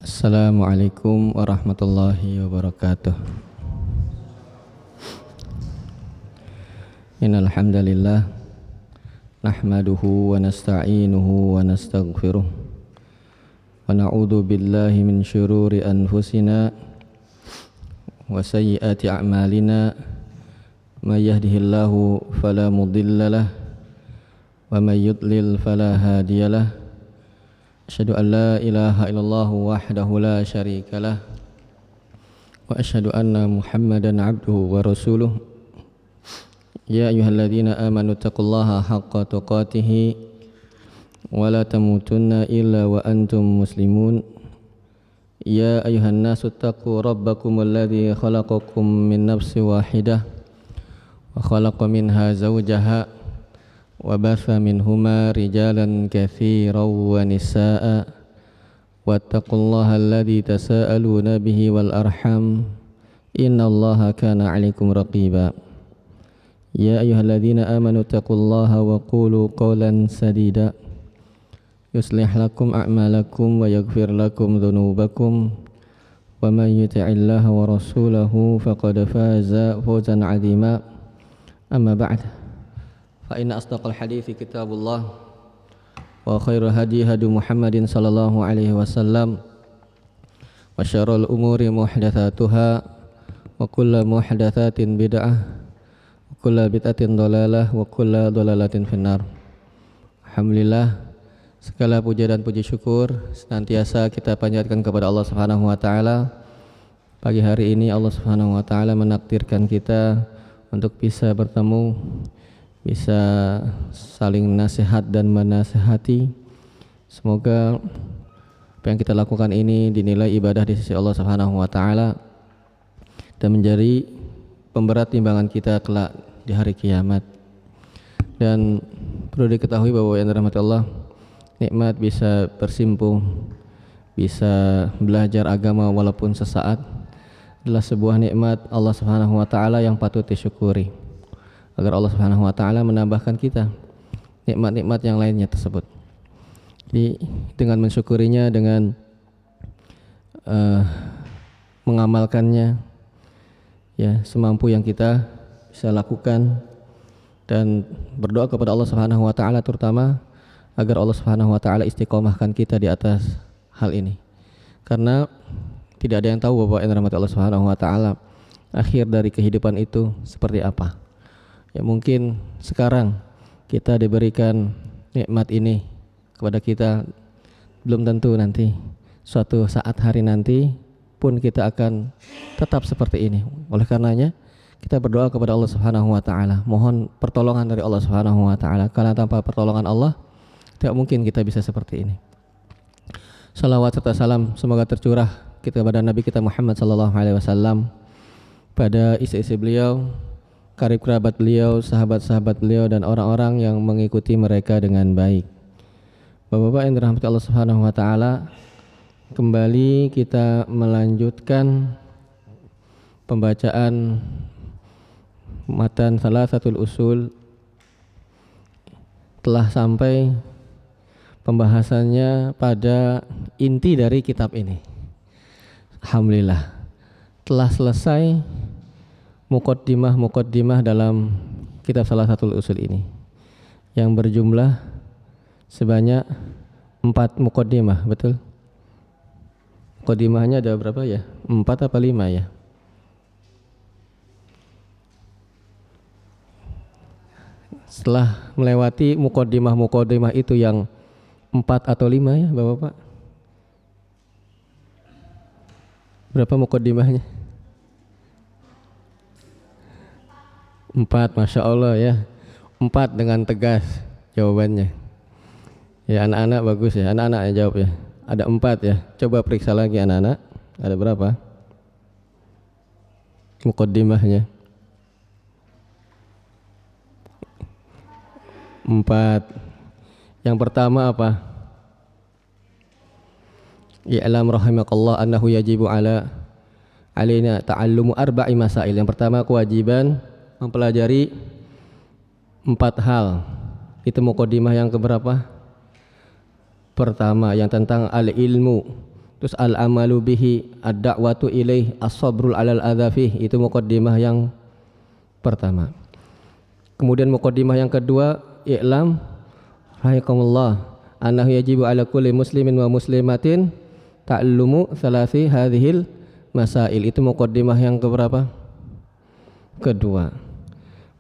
Assalamualaikum warahmatullahi wabarakatuh. Innal hamdalillah nahmaduhu wa nasta'inuhu wa nastaghfiruh wa na'udzu billahi min syururi anfusina wa sayyiati a'malina may yahdihillahu fala mudilla lahu wa may yudlil fala hadiyalah. Asyhadu an la ilaha illallah wahdahu la syarika lah wa asyhadu anna Muhammadan abduhu wa rasuluh. Ya ayyuhalladzina amanu taqullaha haqqa tuqatih wa la tamutunna illa wa antum muslimun. Ya ayyuhan nasu taqu rabbakumul ladzi khalaqakum min nafsin wahidah wa khalaqa minha zawjaha wa batha minhuma rijalan katsiran wa nisaa wattaqullaha alladzi tasaaluna bihi wal arham innallaha kana 'alaikum raqiba. Ya ayyuhalladzina amanu taqullaha wa qulu qawlan sadida yuslih lakum a'malakum wa yaghfir lakum dhunubakum wa man yuti'illaha wa rasulahu faqad faza fawzan 'azima. Amma ba'd. Fa inna asdaqal hadithi kitabullah wa khairul hadi hadi Muhammadin sallallahu alaihi wasallam wa syarrul umuri muhdatsatuha wa kullu muhdatsatin bid'ah wa kullu bid'atin dhalalah wa kullu dhalalatin finnar. Alhamdulillah, segala puja dan puji syukur senantiasa kita panjatkan kepada Allah Subhanahu wa taala. Pagi hari ini Allah Subhanahu wa taala menakdirkan kita untuk bisa bertemu, bisa saling nasihat dan menasihati. Semoga apa yang kita lakukan ini dinilai ibadah di sisi Allah Subhanahu wa taala dan menjadi pemberat timbangan kita kelak di hari kiamat. Dan perlu diketahui bahwa yang dirahmati Allah, nikmat bisa bersimpuh, bisa belajar agama walaupun sesaat adalah sebuah nikmat Allah Subhanahu wa taala yang patut disyukuri, agar Allah Subhanahu wa taala menambahkan kita nikmat-nikmat yang lainnya tersebut. Jadi dengan mensyukurinya, dengan mengamalkannya ya semampu yang kita bisa lakukan, dan berdoa kepada Allah Subhanahu wa taala terutama agar Allah Subhanahu wa taala istiqomahkan kita di atas hal ini. Karena tidak ada yang tahu bahwa yang dirahmati Allah Subhanahu wa taala akhir dari kehidupan itu seperti apa. Ya mungkin sekarang kita diberikan nikmat ini kepada kita, belum tentu nanti suatu saat hari nanti pun kita akan tetap seperti ini. Oleh karenanya kita berdoa kepada Allah Subhanahu wa taala, mohon pertolongan dari Allah Subhanahu wa taala, karena tanpa pertolongan Allah tidak mungkin kita bisa seperti ini. Salawat serta salam semoga tercurah kepada Nabi kita Muhammad sallallahu alaihi wasallam, pada istri-istri beliau, karib kerabat beliau, sahabat-sahabat beliau, dan orang-orang yang mengikuti mereka dengan baik. Bapak-bapak yang dirahmati Allah Subhanahu wa taala, kembali kita melanjutkan pembacaan matan Thalathatul Usul. Telah sampai pembahasannya pada inti dari kitab ini. Alhamdulillah, telah selesai muqaddimah dalam kitab Thalathatul Usul ini yang berjumlah sebanyak 4 muqaddimah, betul? Muqaddimahnya ada berapa ya? 4 apa 5 ya? Setelah melewati muqaddimah itu yang 4 atau 5 ya, Bapak-bapak? Berapa muqaddimahnya? 4, Masya Allah ya. 4 dengan tegas jawabannya. Ya anak-anak bagus ya, anak-anak yang jawab ya. Ada 4 ya, coba periksa lagi anak-anak. Ada berapa muqaddimahnya? 4. Yang pertama apa? I'lam rahimakallah annahu yajibu alaina ta'allumu arba'i masail. Yang pertama, kewajiban mempelajari 4 hal. Itu muqaddimah yang keberapa? Pertama, yang tentang al-ilmu Terus al-amalu bihi, ad-da'watu ilaih, as-sabrul 'alal adza fih, itu muqaddimah yang pertama. Kemudian muqaddimah yang kedua, i'lam rahimakumullah annahu yajibu 'ala kulli muslimin wa muslimatin ta'allumu salasi hadhil masail. Itu muqaddimah yang keberapa? Kedua.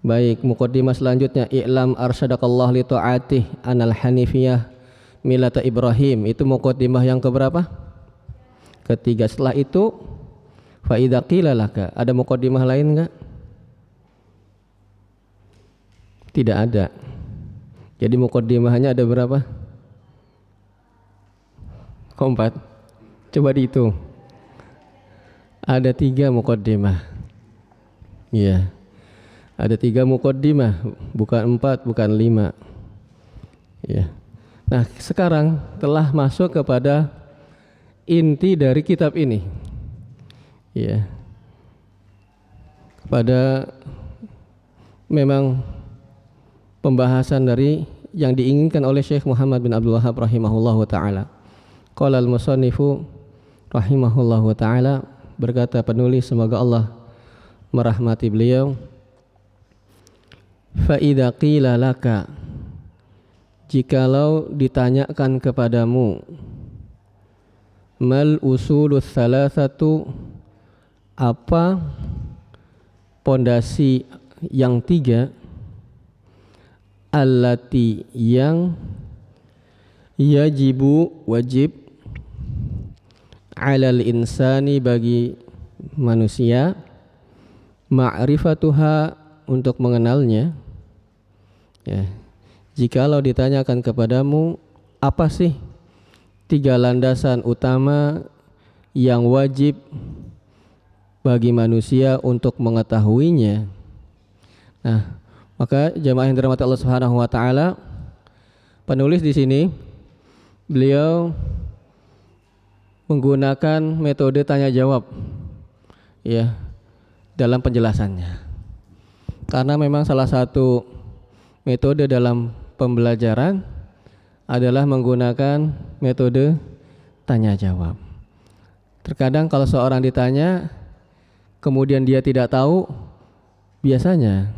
Baik, muqaddimah selanjutnya, i'lam arsyadakallah li ta'atih anal hanifiyah milata Ibrahim. Itu muqaddimah yang keberapa? Ketiga. Setelah itu, fa idza qila laka, ada muqaddimah lain enggak? Tidak ada. Jadi muqaddimahnya ada berapa? Keempat. Coba dihitung. Ada 3 muqaddimah. Iya. Ada 3 muqaddimah, bukan 4, bukan 5. Iya. Nah, sekarang telah masuk kepada inti dari kitab ini. Iya. Kepada memang pembahasan dari yang diinginkan oleh Syekh Muhammad bin Abdul Wahhab rahimahullahu taala. Qala al-musannifu rahimahullahu taala, berkata penulis, semoga Allah merahmati beliau, fa idza qila laka, jikalau ditanyakan kepadamu, mal usulus salasatu, apa pondasi yang 3, allati yang yajibu wajib, alal insani bagi manusia, ma'rifatuha untuk mengenalnya. Ya. Jikalau ditanyakan kepadamu, apa sih 3 landasan utama yang wajib bagi manusia untuk mengetahuinya? Nah, maka jamaah yang dirahmati Allah Subhanahu wa taala, penulis di sini beliau menggunakan metode tanya jawab ya dalam penjelasannya. Karena memang salah satu metode dalam pembelajaran adalah menggunakan metode tanya jawab. Terkadang kalau seorang ditanya kemudian dia tidak tahu, biasanya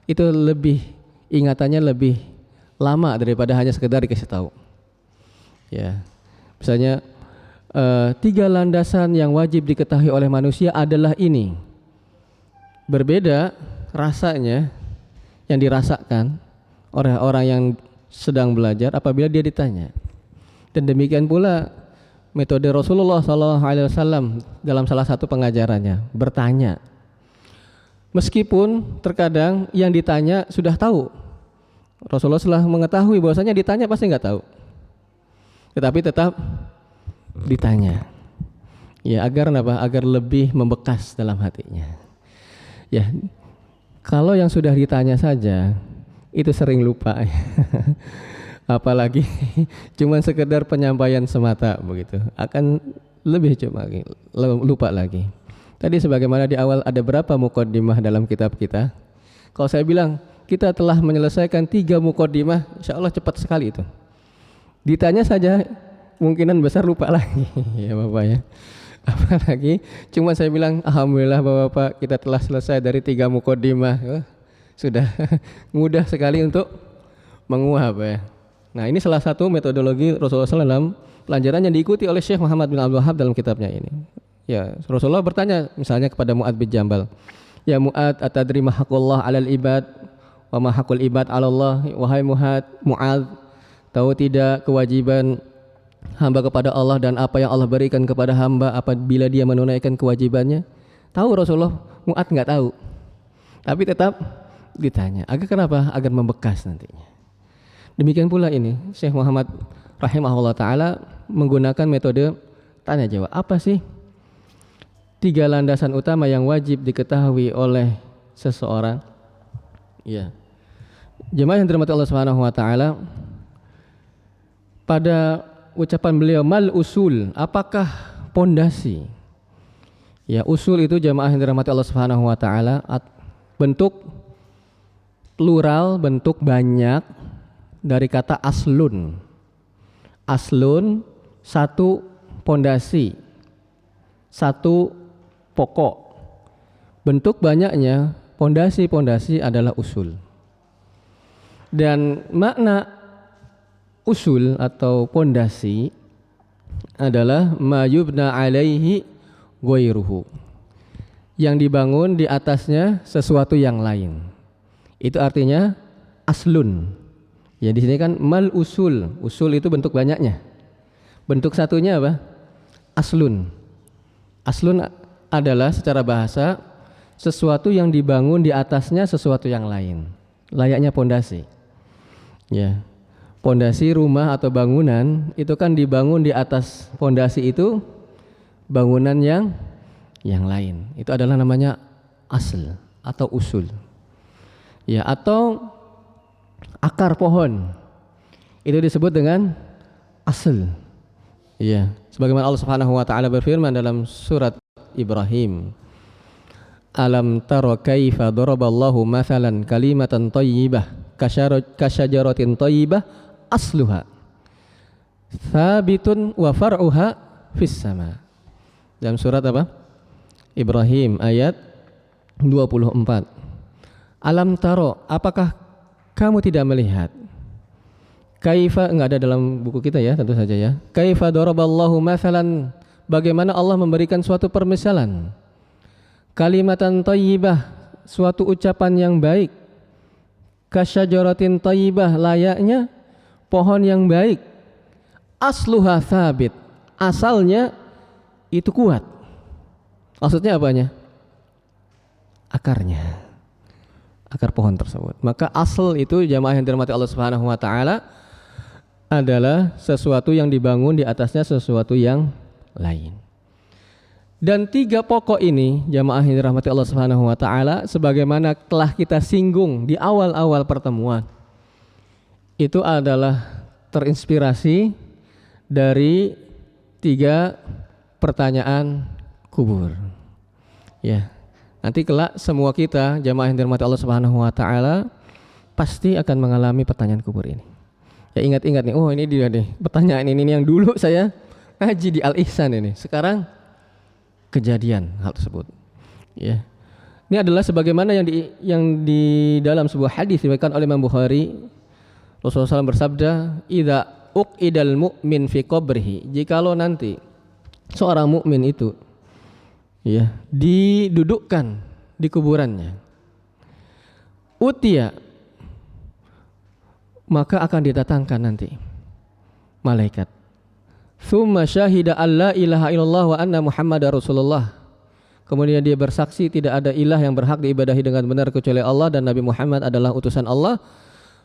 itu lebih ingatannya lebih lama daripada hanya sekedar dikasih tahu. Ya, misalnya 3 landasan yang wajib diketahui oleh manusia adalah ini. Berbeda rasanya yang dirasakan oleh orang yang sedang belajar apabila dia ditanya. Dan demikian pula metode Rasulullah SAW dalam salah satu pengajarannya, bertanya. Meskipun terkadang yang ditanya sudah tahu, Rasulullah telah mengetahui bahwasanya ditanya pasti nggak tahu, tetapi tetap ditanya. Ya, agar apa? Agar lebih membekas dalam hatinya. Ya, kalau yang sudah ditanya saja itu sering lupa. Apalagi cuman sekedar penyampaian semata begitu, akan lebih lupa lagi. Tadi sebagaimana di awal ada berapa muqaddimah dalam kitab kita? Kalau saya bilang kita telah menyelesaikan 3 muqaddimah, insya Allah cepat sekali itu. Ditanya saja kemungkinan besar lupa lagi ya Bapak ya. Apalagi cuma saya bilang alhamdulillah Bapak kita telah selesai dari 3 muqaddimah. Sudah mudah sekali untuk menguap ya. Nah, ini salah satu metodologi Rasulullah SAW pelajaran yang diikuti oleh Syekh Muhammad bin Abdul Wahhab dalam kitabnya ini. Ya, Rasulullah bertanya misalnya kepada Mu'adz bin Jabal, ya Mu'adz, atadri ma haqqullah 'alal ibad wa ma haqqul ibad 'ala Allah? Wahai Mu'adz, tahu tidak kewajiban hamba kepada Allah dan apa yang Allah berikan kepada hamba apabila dia menunaikan kewajibannya? Tahu Rasulullah, Mu'adz enggak tahu. Tapi tetap ditanya. Agar kenapa? Agar membekas nantinya. Demikian pula ini Syekh Muhammad rahimahullah taala menggunakan metode tanya jawab. Apa sih 3 landasan utama yang wajib diketahui oleh seseorang? Ya. Jemaah yang dirahmati Allah Subhanahu wa taala, pada ucapan beliau mal usul, apakah pondasi? Ya, usul itu jemaah yang dirahmati Allah Subhanahu wa taala bentuk plural, bentuk banyak dari kata aslun. Aslun, satu pondasi, satu pokok. Bentuk banyaknya pondasi-pondasi adalah usul. Dan makna usul atau pondasi adalah ma yubna alaihi ghairuhu, yang dibangun di atasnya sesuatu yang lain. Itu artinya aslun. Ya di sini kan mal usul. Usul itu bentuk banyaknya. Bentuk satunya apa? Aslun. Aslun adalah secara bahasa sesuatu yang dibangun di atasnya sesuatu yang lain. Layaknya pondasi. Ya. Pondasi rumah atau bangunan itu kan dibangun di atas pondasi itu bangunan yang lain. Itu adalah namanya asl atau usul. Ya, atau akar pohon. Itu disebut dengan asl. Ya, sebagaimana Allah Subhanahu wa taala berfirman dalam surat Ibrahim. Alam tara kaifa daraballahu mathalan kalimatan thayyibah kasyajaratin thayyibah asluha thabitun wa far'uha fis sama. Dalam surat apa? Ibrahim ayat 24. Alam taro, apakah kamu tidak melihat? Kaifa, enggak ada dalam buku kita ya, tentu saja ya. Kaifa daraballahu mathalan, bagaimana Allah memberikan suatu permisalan. Kalimatan thayyibah, suatu ucapan yang baik. Kasyajaratin thayyibah, layaknya pohon yang baik. Asluha thabit, asalnya itu kuat. Maksudnya apanya? Akarnya, akar pohon tersebut. Maka asal itu jamaah yang dirahmati Allah Subhanahu wa taala adalah sesuatu yang dibangun di atasnya sesuatu yang lain. Dan tiga pokok ini jamaah yang dirahmati Allah Subhanahu wa taala sebagaimana telah kita singgung di awal-awal pertemuan, itu adalah terinspirasi dari tiga pertanyaan kubur. Ya. Nanti kelak semua kita jamaah yang dirahmati Allah Subhanahu wa taala pasti akan mengalami pertanyaan kubur ini. Ya ingat-ingat nih, oh ini dia nih, pertanyaan ini yang dulu saya ngaji di Al-Ihsan ini. Sekarang kejadian hal tersebut. Ya. Ini adalah sebagaimana yang di dalam sebuah hadis diriwayatkan oleh Imam Bukhari. Rasulullah SAW bersabda, "Idza uqidal mu'min fi qabrihi." Jikalau nanti seorang mukmin itu ya didudukkan di kuburannya, utia, maka akan didatangkan nanti malaikat. Tsumma syahida alla ilaha illallah wa anna muhammadar rasulullah. Kemudian dia bersaksi tidak ada ilah yang berhak diibadahi dengan benar kecuali Allah dan Nabi Muhammad adalah utusan Allah.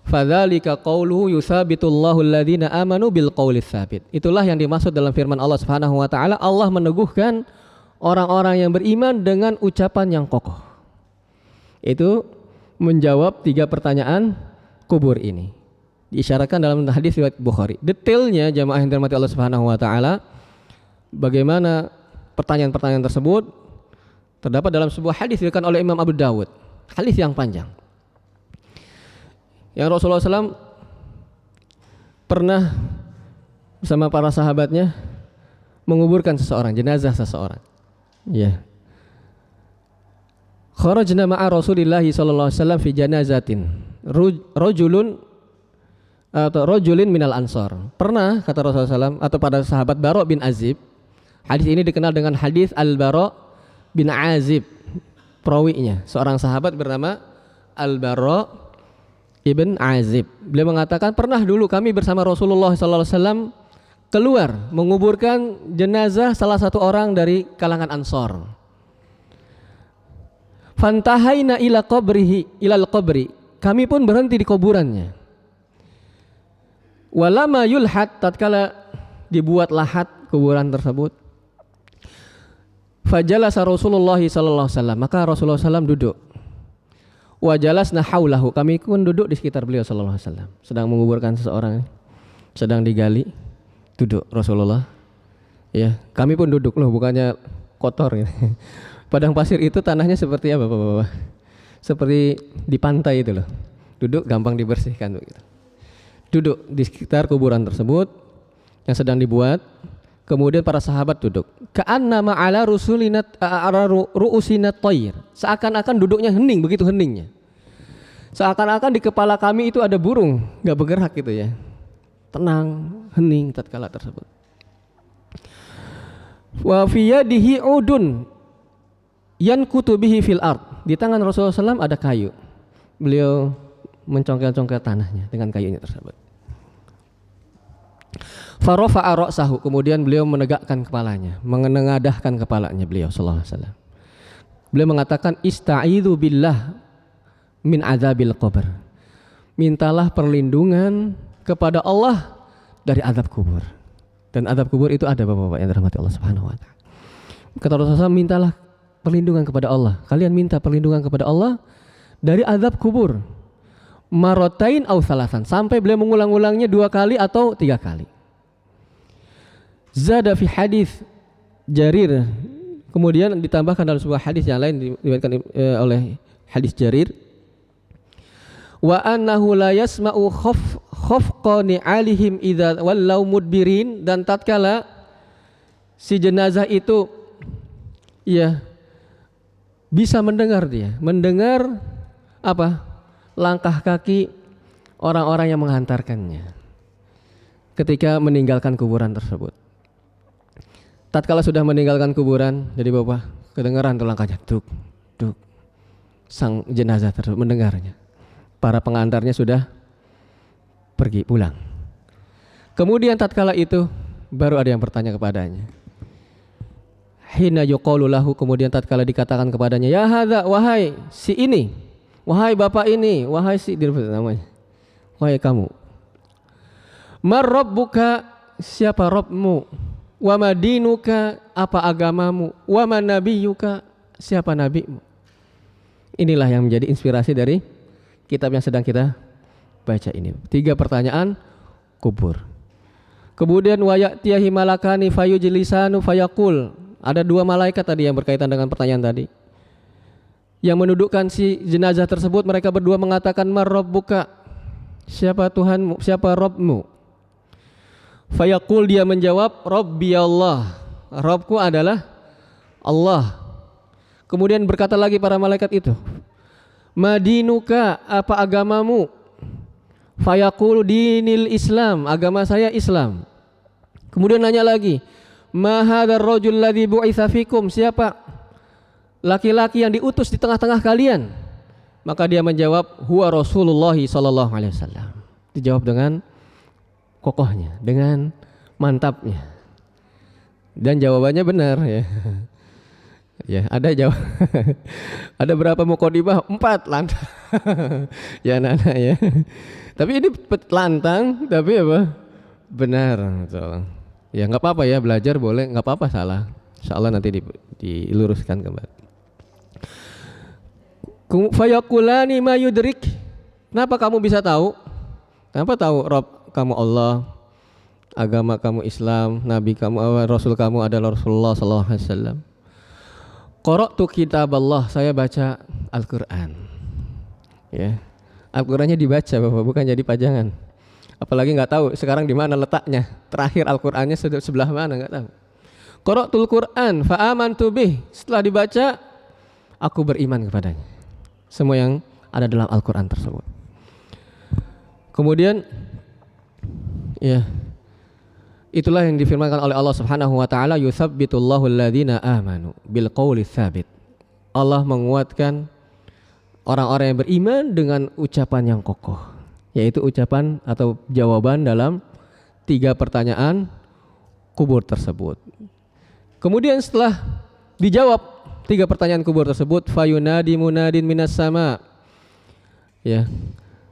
Fadzalika qauluhu yusabitullahu alladhina amanu bil qaulis tsabit. Itulah yang dimaksud dalam firman Allah Subhanahu wa taala, Allah meneguhkan orang-orang yang beriman dengan ucapan yang kokoh. Itu menjawab tiga pertanyaan kubur ini. Diisyaratkan dalam hadis riwayat Bukhari. Detailnya jamaah yang dirahmati Allah Subhanahu wa taala, bagaimana pertanyaan-pertanyaan tersebut terdapat dalam sebuah hadis diriwayatkan oleh Imam Abu Dawud. Hadis yang panjang. Yang Rasulullah SAW pernah bersama para sahabatnya menguburkan seseorang, jenazah seseorang. Ya. Kharajna ma'a Rasulillah sallallahu alaihi wasallam fi janazatin rajulin minal ansar. Pernah kata Rasulullah SAW atau pada sahabat Bara bin Azib. Hadis ini dikenal dengan hadis Al-Bara bin Azib. Perawinya seorang sahabat bernama Al-Bara ibn Azib. Beliau mengatakan pernah dulu kami bersama Rasulullah SAW keluar menguburkan jenazah salah satu orang dari kalangan Ansor. Fantahaina ila qabrihi ilal qabri. Kami pun berhenti di kuburannya. Walama yulhat, tatkala dibuat lahat kuburan tersebut, fajalasa Rasulullah sallallahu alaihi wasallam, maka Rasulullah SAW duduk. Wajalasna haulahu, kami pun duduk di sekitar beliau sallallahu alaihi wasallam. Sedang menguburkan seseorang, sedang digali, duduk Rasulullah. Ya, kami pun duduk loh, bukannya kotor gitu. Padang pasir itu tanahnya seperti apa, Bapak-bapak? Seperti di pantai itu loh. Duduk gampang dibersihkan begitu. Duduk di sekitar kuburan tersebut yang sedang dibuat. Kemudian para sahabat duduk. Ka'annama ala ru'usinat thair. Seakan-akan duduknya hening, begitu heningnya. Seakan-akan di kepala kami itu ada burung, enggak bergerak gitu ya. Tenang, hening tatkala tersebut. Wa fi yadihi udun yankutu bihi fil ard. Di tangan Rasulullah SAW ada kayu. Beliau mencongkel-congkel tanahnya dengan kayunya tersebut. Farafa'a ra'sahu, kemudian beliau menegakkan kepalanya, menengadahkan kepalanya beliau sallallahu alaihi wasallam. Beliau mengatakan ista'idzu billah min adzabil qabr. Mintalah perlindungan kepada Allah dari azab kubur. Dan azab kubur itu ada Bapak-bapak yang dirahmati Allah Subhanahu wa taala. Kata Rasulullah, mintalah perlindungan kepada Allah. Kalian minta perlindungan kepada Allah dari azab kubur. Maratain au salasan, sampai beliau mengulang-ulangnya 2 kali atau 3 kali. Zada fi hadis Jarir, kemudian ditambahkan dalam sebuah hadis yang lain diriwayatkan oleh hadis Jarir, wa annahu la yasma'u khafqani alihim idza wallau mudbirin, dan tatkala si jenazah itu ya bisa mendengar apa? Langkah kaki orang-orang yang menghantarkannya ketika meninggalkan kuburan tersebut. Tatkala sudah meninggalkan kuburan, jadi Bapak kedengaran tuh langkahnya, duk duk. Sang jenazah tersebut mendengarnya. Para pengantarnya sudah pergi pulang. Kemudian tatkala itu baru ada yang bertanya kepadanya. Hina yuqalu lahu, kemudian tatkala dikatakan kepadanya, ya hadza, wahai si ini, wahai bapak ini, wahai si namanya, wahai kamu. Mar rabbuka, siapa Rabbmu? Wa madinuka, apa agamamu? Wa man nabiyuka, siapa nabimu? Inilah yang menjadi inspirasi dari kitab yang sedang kita baca ini. 3 pertanyaan kubur. Kemudian wa ya'tiyahi malakani fayujlisanu fayaqul. Ada 2 malaikat tadi yang berkaitan dengan pertanyaan tadi, yang menudukkan si jenazah tersebut. Mereka berdua mengatakan, mar rabbuka, siapa Tuhanmu, siapa Rabbmu? Fayaqul, dia menjawab, Rabbi Allah, Rabbku adalah Allah. Kemudian berkata lagi para malaikat itu, madinuka, apa agamamu? Fayaqul dinil Islam, agama saya Islam. Kemudian nanya lagi, ma hadzal rajul ladzi bu'itsa fikum, siapa laki-laki yang diutus di tengah-tengah kalian? Maka dia menjawab, huwa Rasulullah sallallahu alaihi wasallam. Dijawab dengan kokohnya, dengan mantapnya, dan jawabannya benar ya. Ya, ada jawab. Ada berapa muqaddimah? 4 lantang. Ya anak-anak ya. Tapi ini lantang, tapi apa? Benar. Ya nggak apa-apa ya, belajar boleh, nggak apa-apa salah. Insyaallah nanti diluruskan kembali. Fayaqulani ma yudrik. Kenapa kamu bisa tahu? Kenapa tahu Rabb kamu Allah, agama kamu Islam, nabi kamu, rasul kamu adalah Rasulullah sallallahu alaihi wasallam? Qara'tu kitab Allah, saya baca Al-Qur'an. Ya. Al-Qur'annya dibaca Bapak, bukan jadi pajangan. Apalagi enggak tahu sekarang di mana letaknya. Terakhir Al-Qur'annya sebelah mana enggak tahu. Qara'tul Qur'an fa amantu bih, setelah dibaca aku beriman kepadanya. Semua yang ada dalam Al-Qur'an tersebut. Kemudian ya, itulah yang difirmankan oleh Allah Subhanahu wa taala, yutsabbitullahu alladzina amanu bil qauli tsabit. Allah menguatkan orang-orang yang beriman dengan ucapan yang kokoh, yaitu ucapan atau jawaban dalam 3 pertanyaan kubur tersebut. Kemudian setelah dijawab 3 pertanyaan kubur tersebut, fayunadi munadin minas sama. Ya.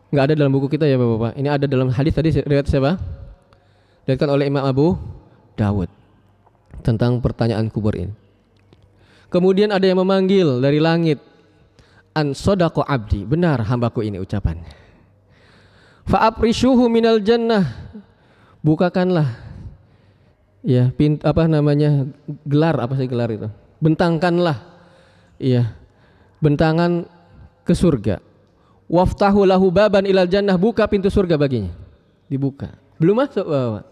Enggak ada dalam buku kita ya Bapak-bapak. Ini ada dalam hadis tadi, riwayat siapa? Diriwayatkan oleh Imam Abu Dawud tentang pertanyaan kubur ini. Kemudian ada yang memanggil dari langit, an sadaqa abdi, benar hambaku ini ucapannya. Fa aprishuhu minal jannah, bukakanlah ya gelar, apa sih gelar itu? Bentangkanlah ya bentangan ke surga. Waftahu lahu baban ilal jannah, buka pintu surga baginya. Dibuka. Belum masuk Bapak.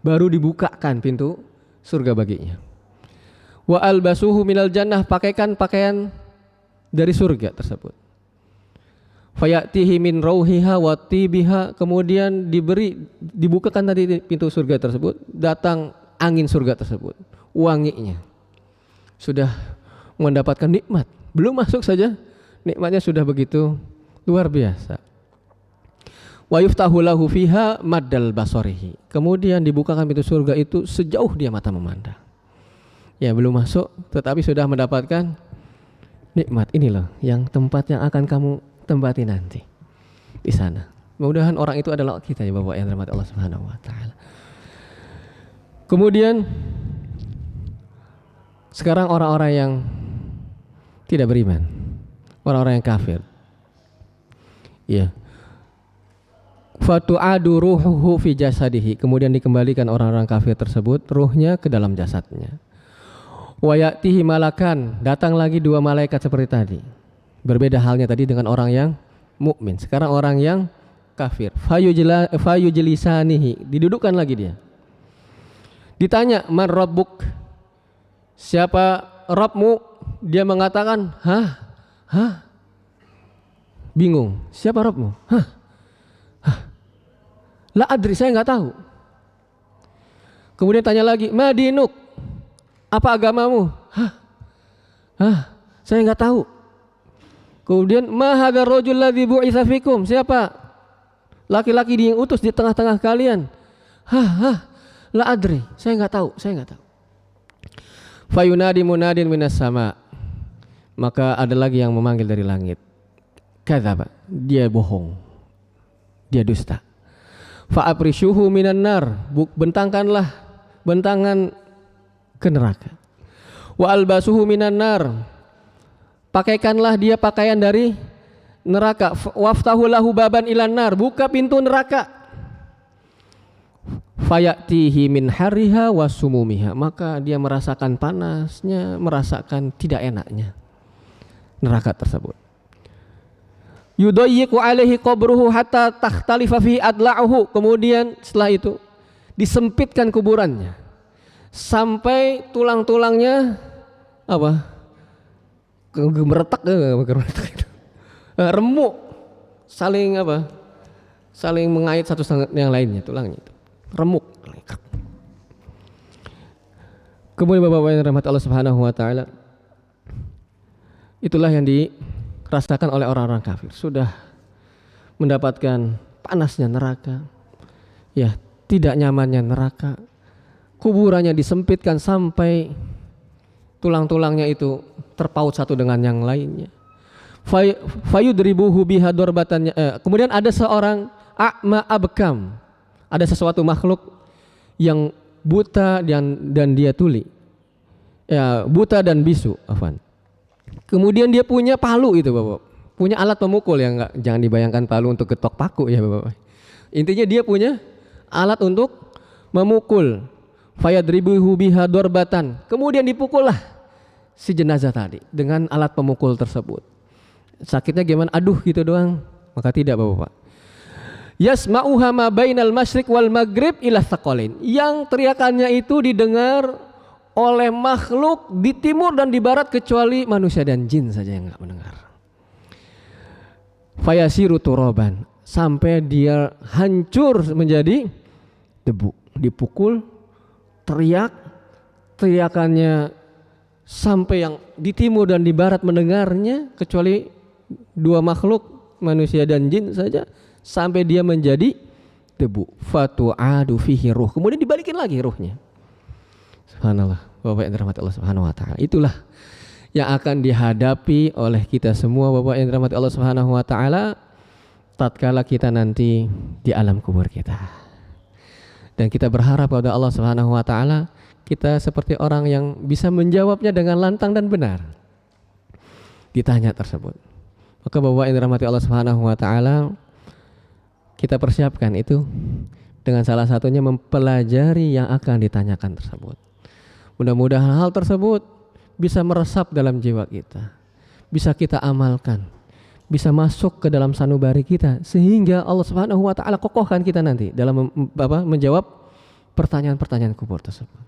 Baru dibukakan pintu surga baginya. Wa albasuhu minal jannah, pakaikan pakaian dari surga tersebut. Fayatihi min rauhiha wa tibiha, kemudian dibukakan tadi pintu surga tersebut, datang angin surga tersebut, wanginya. Sudah mendapatkan nikmat, belum masuk saja nikmatnya sudah begitu luar biasa. Wa yuftahu lahu fiha maddal basarihi, kemudian dibukakan pintu surga itu sejauh dia mata memandang. Ya belum masuk tetapi sudah mendapatkan nikmat. Ini loh yang tempat yang akan kamu tempati nanti di sana. Mudah-mudahan orang itu adalah kita ya Bapak yang dirahmati Allah Subhanahu wa taala. Kemudian sekarang orang-orang yang tidak beriman, orang-orang yang kafir. Ya. Fatu'adu ruhuhu fi jasadihi, kemudian dikembalikan orang-orang kafir tersebut ruhnya ke dalam jasadnya. Wa ya'tihi malakan, datang lagi dua malaikat seperti tadi. Berbeda halnya tadi dengan orang yang mukmin. Sekarang orang yang kafir. Fayujlisanihi, didudukkan lagi dia. Ditanya, "Man rabbuk?" Siapa Rabbmu? Dia mengatakan, "Hah? Bingung. Siapa Rabbmu? Hah? La adri, saya enggak tahu." Kemudian tanya lagi, "Ma dinuk?" Apa agamamu? Saya enggak tahu. Kemudian, "Ma hadzal rajul ladzi bu'itsa fikum?" Siapa laki-laki yang diutus di tengah-tengah kalian? La adri, saya enggak tahu. Fayunadi munadin minas sama, maka ada lagi yang memanggil dari langit. Kadzaba, dia bohong, dia dusta. Fa'aprishuhu minan nar, bentangkanlah bentangan ke neraka. Wa albasuhu minan nar, pakaikanlah dia pakaian dari neraka. Waftahu lahu baban ilan nar, buka pintu neraka. Fayatihi min hariha wa sumumiha, maka dia merasakan panasnya, merasakan tidak enaknya neraka tersebut. Yudayyiqu alaihi qabruhu hatta takhtalifa fi adla'uhu, kemudian setelah itu disempitkan kuburannya sampai tulang-tulangnya gemeretak remuk, saling mengait satu sama yang lainnya, tulangnya itu remuk. Kemudian Bapak-bapak yang dirahmati Allah Subhanahu wa taala, itulah yang dirasakan oleh orang-orang kafir. Sudah mendapatkan panasnya neraka, ya, tidak nyamannya neraka. Kuburannya disempitkan sampai tulang-tulangnya itu terpaut satu dengan yang lainnya. Fayudribuhu biha dorbatannya. Kemudian ada seorang a'ma abkam, ada sesuatu makhluk yang buta dan dia tuli, ya, buta dan bisu, afwan. Kemudian dia punya palu itu Bapak, punya alat pemukul yang jangan dibayangkan palu untuk ketok paku ya Bapak. Intinya dia punya alat untuk memukul. Fayadribuhu biha dorbatan, kemudian dipukullah si jenazah tadi dengan alat pemukul tersebut. Sakitnya gimana? Aduh gitu doang? Maka tidak Bapak. Yasma'uha ma bainal masyriq wal maghrib ila tsaqalain, yang teriakannya itu didengar oleh makhluk di timur dan di barat kecuali manusia dan jin saja yang enggak mendengar. Fayasiru turaban, sampai dia hancur menjadi debu. Dipukul, teriakannya sampai yang di timur dan di barat mendengarnya kecuali dua makhluk, manusia dan jin saja, sampai dia menjadi debu. Fatu'adu fihi ruh, kemudian dibalikin lagi ruhnya. Subhanallah, Bapak yang dirahmati Allah Subhanahu wa taala. Itulah yang akan dihadapi oleh kita semua Bapak yang dirahmati Allah Subhanahu wa taala tatkala kita nanti di alam kubur kita. Dan kita berharap pada Allah Subhanahu wa taala kita seperti orang yang bisa menjawabnya dengan lantang dan benar ditanya tersebut. Maka Bapak yang dirahmati Allah Subhanahu wa taala, kita persiapkan itu dengan salah satunya mempelajari yang akan ditanyakan tersebut. Mudah-mudahan hal tersebut bisa meresap dalam jiwa kita, bisa kita amalkan, bisa masuk ke dalam sanubari kita, sehingga Allah Subhanahu wa taala kokohkan kita nanti dalam menjawab pertanyaan-pertanyaan kubur tersebut.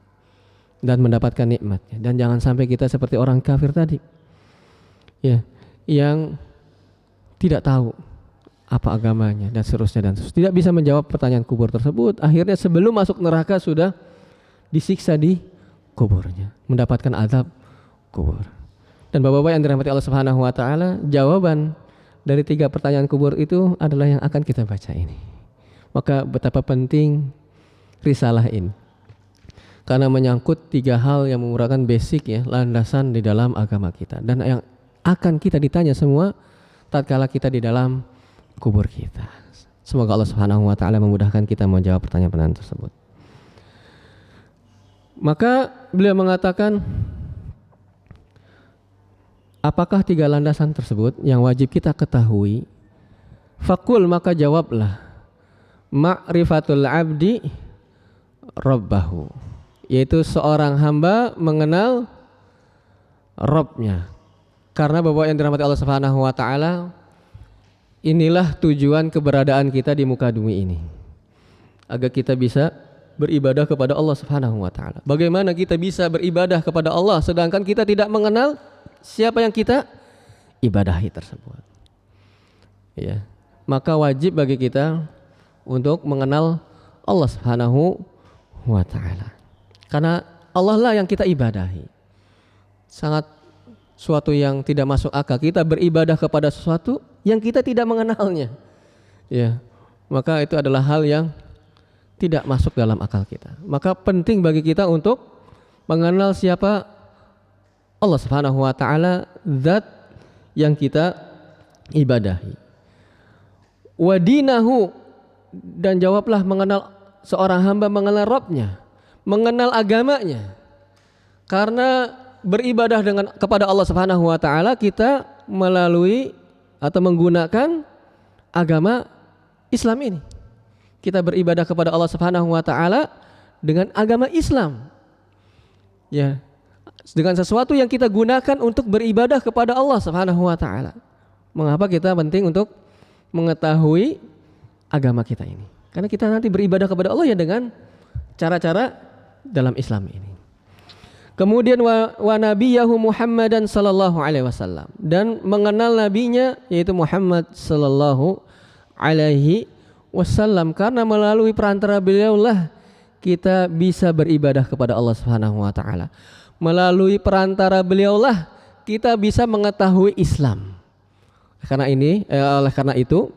dan mendapatkan nikmatnya. Dan jangan sampai kita seperti orang kafir tadi, ya, yang tidak tahu apa agamanya dan seterusnya tidak bisa menjawab pertanyaan kubur tersebut. Akhirnya sebelum masuk neraka sudah disiksa di kuburnya, mendapatkan azab kubur. Dan bapak-bapak yang dirahmati Allah Subhanahu wa taala, jawaban dari 3 pertanyaan kubur itu adalah yang akan kita baca ini. Maka betapa penting risalah ini, karena menyangkut 3 hal yang merupakan basic, ya, landasan di dalam agama kita, dan yang akan kita ditanya semua tatkala kita di dalam kubur kita. Semoga Allah Subhanahu wa taala memudahkan kita menjawab pertanyaan-pertanyaan tersebut. Maka beliau mengatakan, apakah 3 landasan tersebut yang wajib kita ketahui? Fakul, maka jawablah, ma'rifatul abdi rabbahu, yaitu seorang hamba mengenal Rabbnya. Karena bapak yang dirahmati Allah Subhanahu wa taala, inilah tujuan keberadaan kita di muka bumi ini, agar kita bisa beribadah kepada Allah Subhanahu wa taala. Bagaimana kita bisa beribadah kepada Allah sedangkan kita tidak mengenal siapa yang kita ibadahi tersebut? Ya, maka wajib bagi kita untuk mengenal Allah Subhanahu wa taala. Karena Allah lah yang kita ibadahi. Sangat suatu yang tidak masuk akal kita beribadah kepada sesuatu yang kita tidak mengenalnya. Ya, maka itu adalah hal yang tidak masuk dalam akal kita. Maka penting bagi kita untuk mengenal siapa Allah Subhanahu wa taala, zat yang kita ibadahi. Wa dinahu, dan jawablah mengenal seorang hamba mengenal Rabbnya, mengenal agamanya. Karena beribadah kepada Allah Subhanahu wa taala kita melalui atau menggunakan agama Islam ini. Kita beribadah kepada Allah Subhanahu wa taala dengan agama Islam. Ya, dengan sesuatu yang kita gunakan untuk beribadah kepada Allah Subhanahu wa taala. Mengapa kita penting untuk mengetahui agama kita ini? Karena kita nanti beribadah kepada Allah ya dengan cara-cara dalam Islam ini. Kemudian wa nabiyahu Muhammadan sallallahu alaihi wasallam, dan mengenal nabinya yaitu Muhammad sallallahu alaihi wasallam, karena melalui perantara beliaulah kita bisa beribadah kepada Allah Subhanahu wa taala. Melalui perantara beliaulah kita bisa mengetahui Islam. Oleh karena itu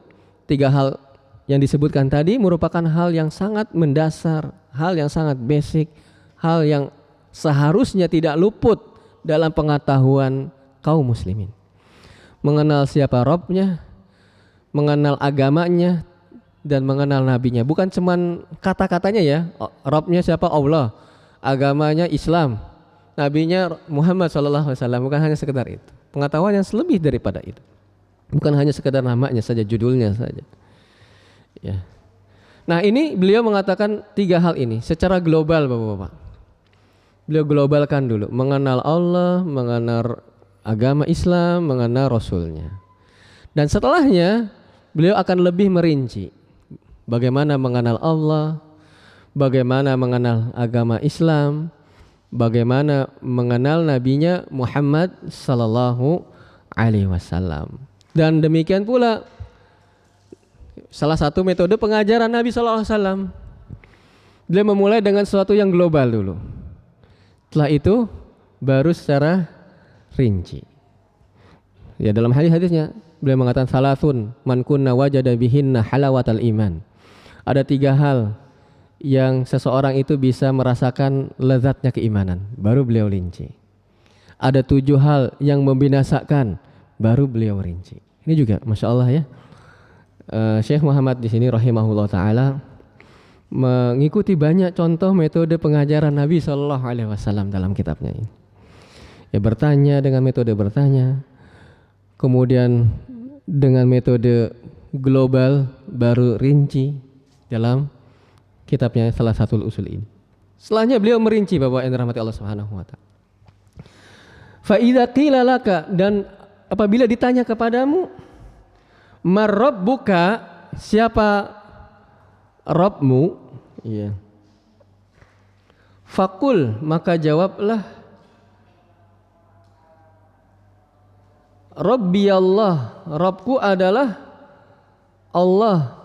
3 hal yang disebutkan tadi merupakan hal yang sangat mendasar, hal yang sangat basic, hal yang seharusnya tidak luput dalam pengetahuan kaum muslimin. Mengenal siapa Rabbnya, mengenal agamanya, dan mengenal nabinya. Bukan cuman kata-katanya ya, Rabbnya siapa? Allah, agamanya Islam, nabinya Muhammad sallallahu alaihi wasallam. Bukan hanya sekedar itu. Pengetahuan yang lebih daripada itu. Bukan hanya sekedar namanya saja, judulnya saja. Ya. Nah, ini beliau mengatakan 3 hal ini secara global, Bapak-bapak. Beliau globalkan dulu, mengenal Allah, mengenal agama Islam, mengenal Rasulnya. Dan setelahnya beliau akan lebih merinci bagaimana mengenal Allah, bagaimana mengenal agama Islam, bagaimana mengenal nabinya Muhammad sallallahu alaihi wasallam. Dan demikian pula salah satu metode pengajaran Nabi sallallahu alaihi wasallam, beliau memulai dengan sesuatu yang global dulu. Setelah itu baru secara rinci. Ya, dalam hadis-hadisnya beliau mengatakan salasun man kunna wajada bihinna halawatal iman. Ada 3 hal yang seseorang itu bisa merasakan lezatnya keimanan, baru beliau rinci. Ada 7 hal yang membinasakan, baru beliau rinci. Ini juga Masya Allah ya, Syekh Muhammad di sini rahimahullah taala mengikuti banyak contoh metode pengajaran Nabi Shallallahu alaihi wasallam dalam kitabnya ini. Ya, bertanya dengan metode bertanya, kemudian dengan metode global, baru rinci dalam kitabnya salah satu usul ini. Setelahnya beliau merinci, Bapak yang dirahmati Allah Subhanahu wa taala. Fa idza qila laka, dan apabila ditanya kepadamu, marabbuka, siapa Rabbmu? Iya. Fakul maka jawablah, Rabbi Allah, Rabbku adalah Allah,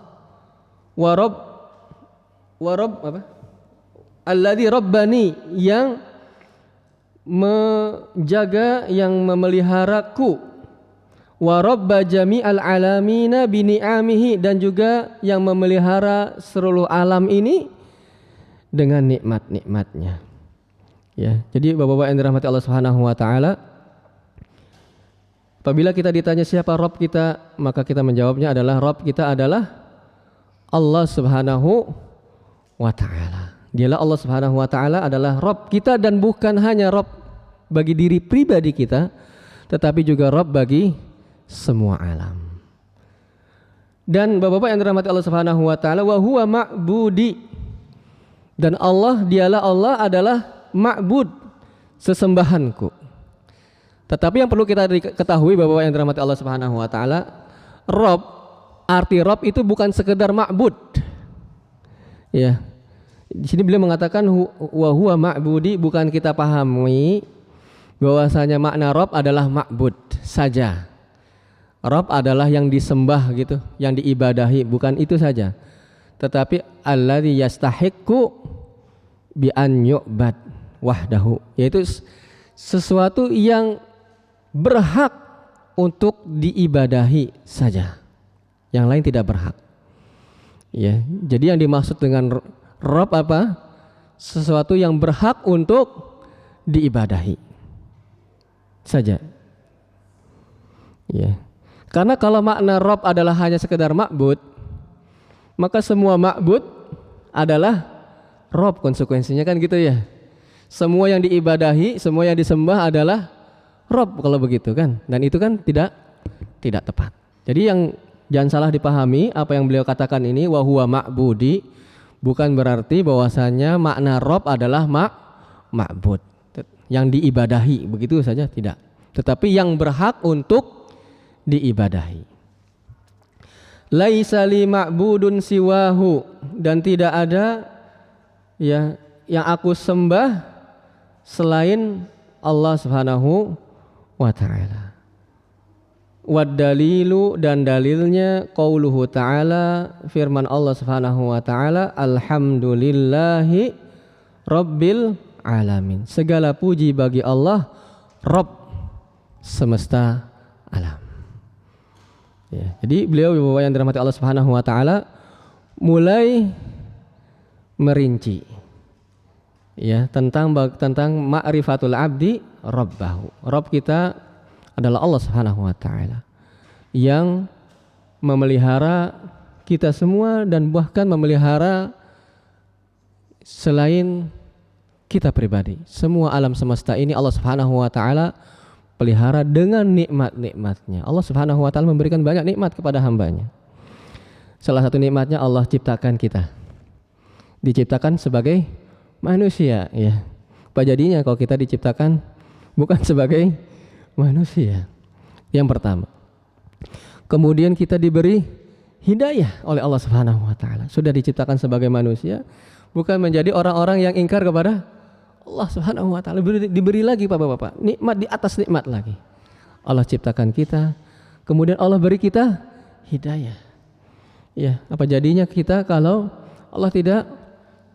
wa Rabb apa? Alladzi Rabbani, yang menjaga, yang memeliharaku, wa Rabba jami'al alamina bi ni'amihi, dan juga yang memelihara seluruh alam ini dengan nikmat-nikmatnya. Ya, jadi Bapak-bapak yang dirahmati Allah Subhanahu wa taala, apabila kita ditanya siapa Rabb kita, maka kita menjawabnya adalah Rabb kita adalah Allah Subhanahu wa taala. Dialah Allah Subhanahu wa taala adalah Rabb kita, dan bukan hanya Rabb bagi diri pribadi kita, tetapi juga Rabb bagi semua alam. Dan Bapak-bapak yang dirahmati Allah Subhanahu wa taala, wa huwa ma'budi, dan Allah, dialah Allah adalah ma'bud, sesembahanku. Tetapi yang perlu kita ketahui Bapak-bapak yang dirahmati Allah Subhanahu wa taala, Rabb, arti Rabb itu bukan sekedar ma'bud. Ya. Di sini beliau mengatakan wa huwa ma'budi, bukan kita pahami bahwasanya makna Rabb adalah ma'bud saja. Rabb adalah yang disembah gitu, yang diibadahi, bukan itu saja. Tetapi alladzi yastahiqqu bi an yu'bad wahdahu, yaitu sesuatu yang berhak untuk diibadahi saja, yang lain tidak berhak. Ya, jadi yang dimaksud dengan Rabb apa? Sesuatu yang berhak untuk diibadahi saja. Ya. Karena kalau makna Rabb adalah hanya sekedar ma'bud, maka semua ma'bud adalah Rabb, konsekuensinya kan gitu ya. Semua yang diibadahi, semua yang disembah adalah Rabb kalau begitu kan. Dan itu kan tidak tepat. Jadi yang jangan salah dipahami apa yang beliau katakan ini, wa huwa ma'budi, bukan berarti bahwasanya makna Rabb adalah ma'bud, yang diibadahi, begitu saja tidak. Tetapi yang berhak untuk diibadahi. Laisa li ma'budun siwahu, dan tidak ada ya yang aku sembah selain Allah Subhanahu wa taala. Wad dalilu, dan dalilnya qauluhu ta'ala, firman Allah Subhanahu wa taala, alhamdulillahi rabbil alamin. Segala puji bagi Allah, Rabb semesta alam. Ya, jadi beliau Bapak yang dirahmati Allah Subhanahu wa taala mulai merinci ya tentang ma'rifatul abdi rabbahu. Rabb kita adalah Allah Subhanahu wa taala yang memelihara kita semua, dan bahkan memelihara selain kita pribadi. Semua alam semesta ini Allah Subhanahu wa taala pelihara dengan nikmat-nikmatnya. Allah Subhanahu wa taala memberikan banyak nikmat kepada hambanya. Salah satu nikmatnya Allah ciptakan kita. Diciptakan sebagai manusia ya. Apa jadinya kalau kita diciptakan bukan sebagai manusia? Yang pertama. Kemudian kita diberi hidayah oleh Allah Subhanahu wa taala. Sudah diciptakan sebagai manusia, bukan menjadi orang-orang yang ingkar kepada Allah Subhanahu wa taala. Diberi lagi Bapak-bapak, nikmat di atas nikmat lagi. Allah ciptakan kita, kemudian Allah beri kita hidayah. Ya, apa jadinya kita kalau Allah tidak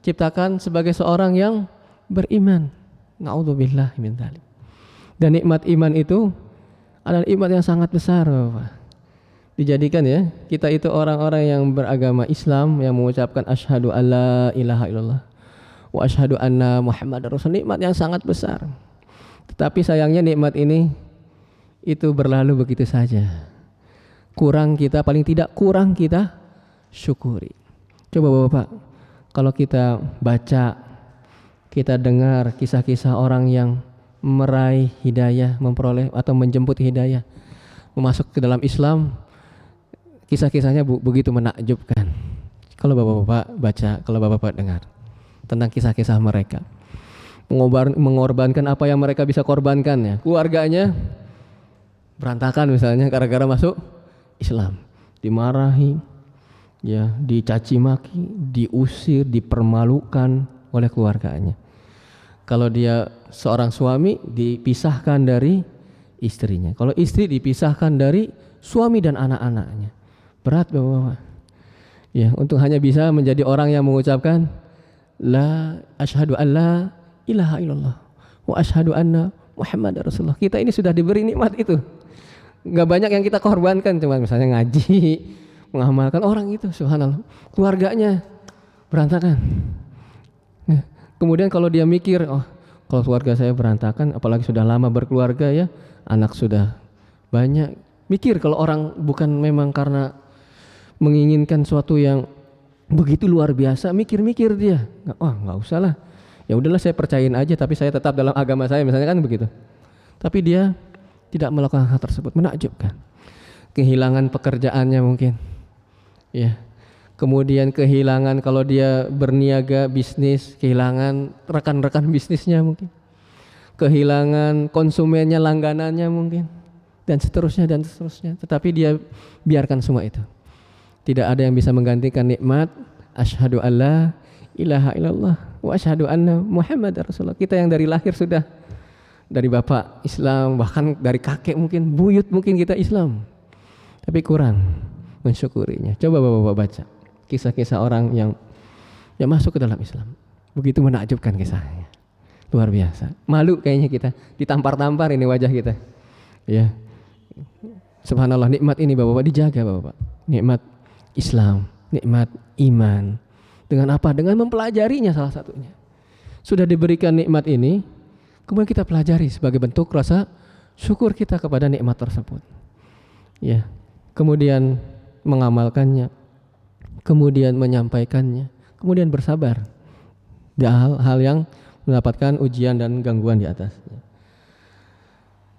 ciptakan sebagai seorang yang beriman? Na'udzubillah min dzalik. Dan nikmat iman itu adalah nikmat yang sangat besar, Bapak. Dijadikan ya, kita itu orang-orang yang beragama Islam, yang mengucapkan asyhadu alla ilaha illallah wa asyhadu anna Muhammadar Rasul, nikmat yang sangat besar. Tetapi sayangnya nikmat ini itu berlalu begitu saja. Paling tidak kurang kita syukuri. Coba Bapak, kalau kita baca, kita dengar kisah-kisah orang yang meraih hidayah, memperoleh atau menjemput hidayah, masuk ke dalam Islam, kisah-kisahnya begitu menakjubkan. Kalau Bapak-bapak baca, kalau Bapak-bapak dengar tentang kisah-kisah mereka, mengorbankan apa yang mereka bisa korbankan ya. Keluarganya berantakan misalnya gara-gara masuk Islam, dimarahi, ya, dicaci maki, diusir, dipermalukan oleh keluarganya. Kalau dia seorang suami dipisahkan dari istrinya. Kalau istri dipisahkan dari suami dan anak-anaknya. Berat Bapak-bapak. Ya, untuk hanya bisa menjadi orang yang mengucapkan la asyhadu an la ilaha illallah wa asyhadu anna Muhammad Rasulullah. Kita ini sudah diberi nikmat itu. Enggak banyak yang kita korbankan, cuma misalnya ngaji, mengamalkan. Orang itu subhanallah, keluarganya berantakan. Ya. Kemudian kalau dia mikir, oh kalau keluarga saya berantakan, apalagi sudah lama berkeluarga ya, anak sudah banyak. Mikir kalau orang bukan memang karena menginginkan suatu yang begitu luar biasa, mikir-mikir dia, nggak usah lah, ya udahlah saya percayain aja, tapi saya tetap dalam agama saya, misalnya kan begitu. Tapi dia tidak melakukan hal tersebut, menakjubkan. Kehilangan pekerjaannya mungkin, ya. Kemudian kehilangan kalau dia berniaga bisnis, kehilangan rekan-rekan bisnisnya mungkin, kehilangan konsumennya, langganannya mungkin, dan seterusnya dan seterusnya. Tetapi dia biarkan semua itu. Tidak ada yang bisa menggantikan nikmat asyhadu alla ilaha illallah wa asyhadu anna Muhammad Rasulullah. Kita yang dari lahir sudah dari bapak Islam, bahkan dari kakek mungkin, buyut mungkin kita Islam, tapi kurang mensyukurinya. Coba bapak-bapak baca kisah-kisah orang yang masuk ke dalam Islam, begitu menakjubkan kisahnya, luar biasa. Malu kayaknya kita ditampar-tampar ini wajah kita, ya. Subhanallah, nikmat ini bapak-bapak dijaga bapak-bapak. Nikmat Islam, nikmat iman. Dengan apa? Dengan mempelajarinya salah satunya. Sudah diberikan nikmat ini, kemudian kita pelajari sebagai bentuk rasa syukur kita kepada nikmat tersebut. Ya. Kemudian mengamalkannya, kemudian menyampaikannya, kemudian bersabar di hal-hal yang mendapatkan ujian dan gangguan di atasnya.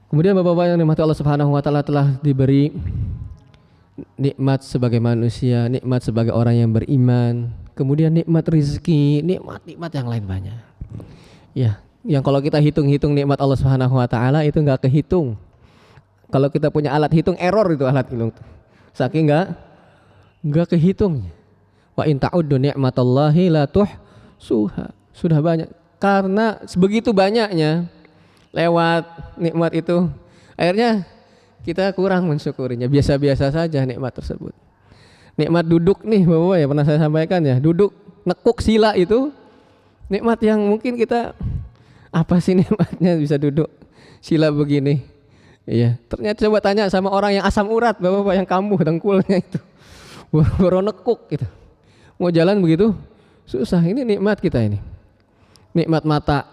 Kemudian bapak-bapak yang dimati Allah Subhanahu wa taala, telah diberi nikmat sebagai manusia, nikmat sebagai orang yang beriman, kemudian nikmat rezeki, nikmat-nikmat yang lain banyak. Ya, yang kalau kita hitung-hitung nikmat Allah Subhanahu wa taala itu enggak kehitung. Kalau kita punya alat hitung, error itu alat hitung. Saking enggak kehitung. Wa in ta'uddu ni'matallahi la tuhsuha. Sudah banyak. Karena sebegitu banyaknya lewat nikmat itu, akhirnya kita kurang mensyukurinya, biasa-biasa saja nikmat tersebut. Nikmat duduk nih Bapak ya, pernah saya sampaikan ya, duduk nekuk sila itu nikmat yang mungkin kita, apa sih nikmatnya bisa duduk sila begini. Iya, ternyata coba tanya sama orang yang asam urat Bapak yang kambuh dengkulnya itu, baru nekuk gitu. Mau jalan begitu susah. Ini nikmat kita ini. Nikmat mata